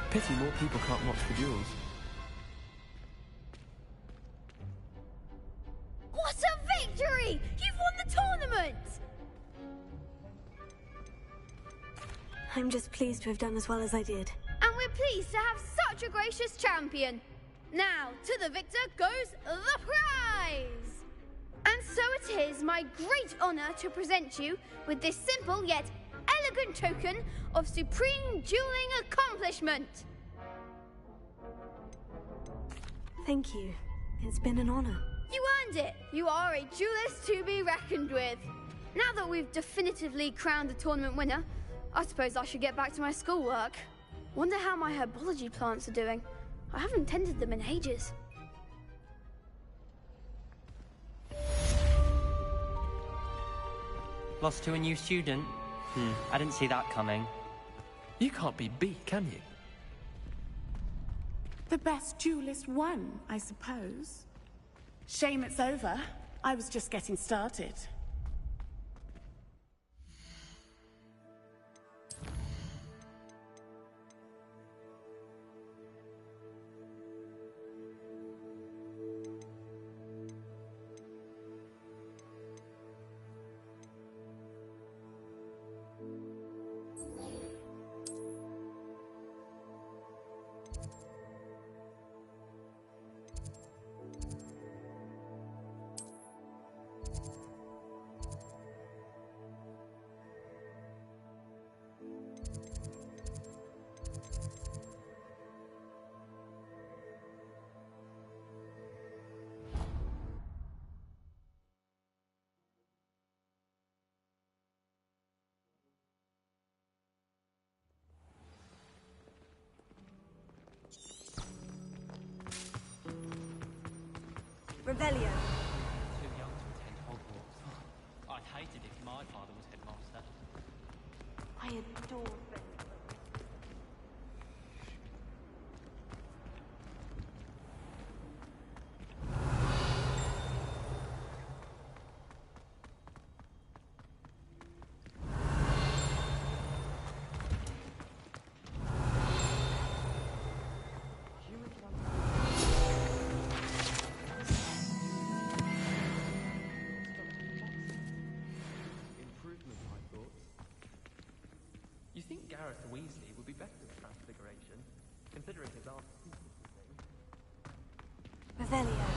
Pity more people can't watch the duels. What a victory! You've won the tournament! I'm just pleased to have done as well as I did. And we're pleased to have such a gracious champion. Now, to the victor goes the prize! And so it is my great honor to present you with this simple yet elegant token of supreme dueling accomplishment. Thank you. It's been an honor. You earned it. You are a duelist to be reckoned with. Now that we've definitively crowned the tournament winner, I suppose I should get back to my schoolwork. Wonder how my herbology plants are doing. I haven't tended them in ages. Lost to a new student? I didn't see that coming. You can't be beat, can you? The best duelist won, I suppose. Shame it's over. I was just getting started. Revelio. Too young to attend Hogwarts. I'd hate it if my father was headmaster. I adore Revelio. You think Gareth Weasley would be better at Transfiguration, considering his art? Revelio.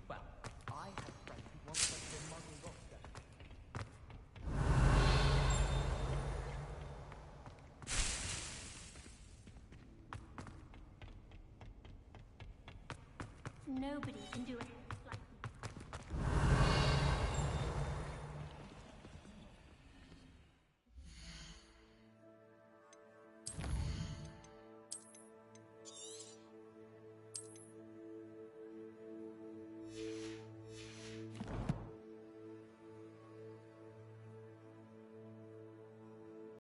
Well, I had friends who once went to a Muggle rock Nobody can do it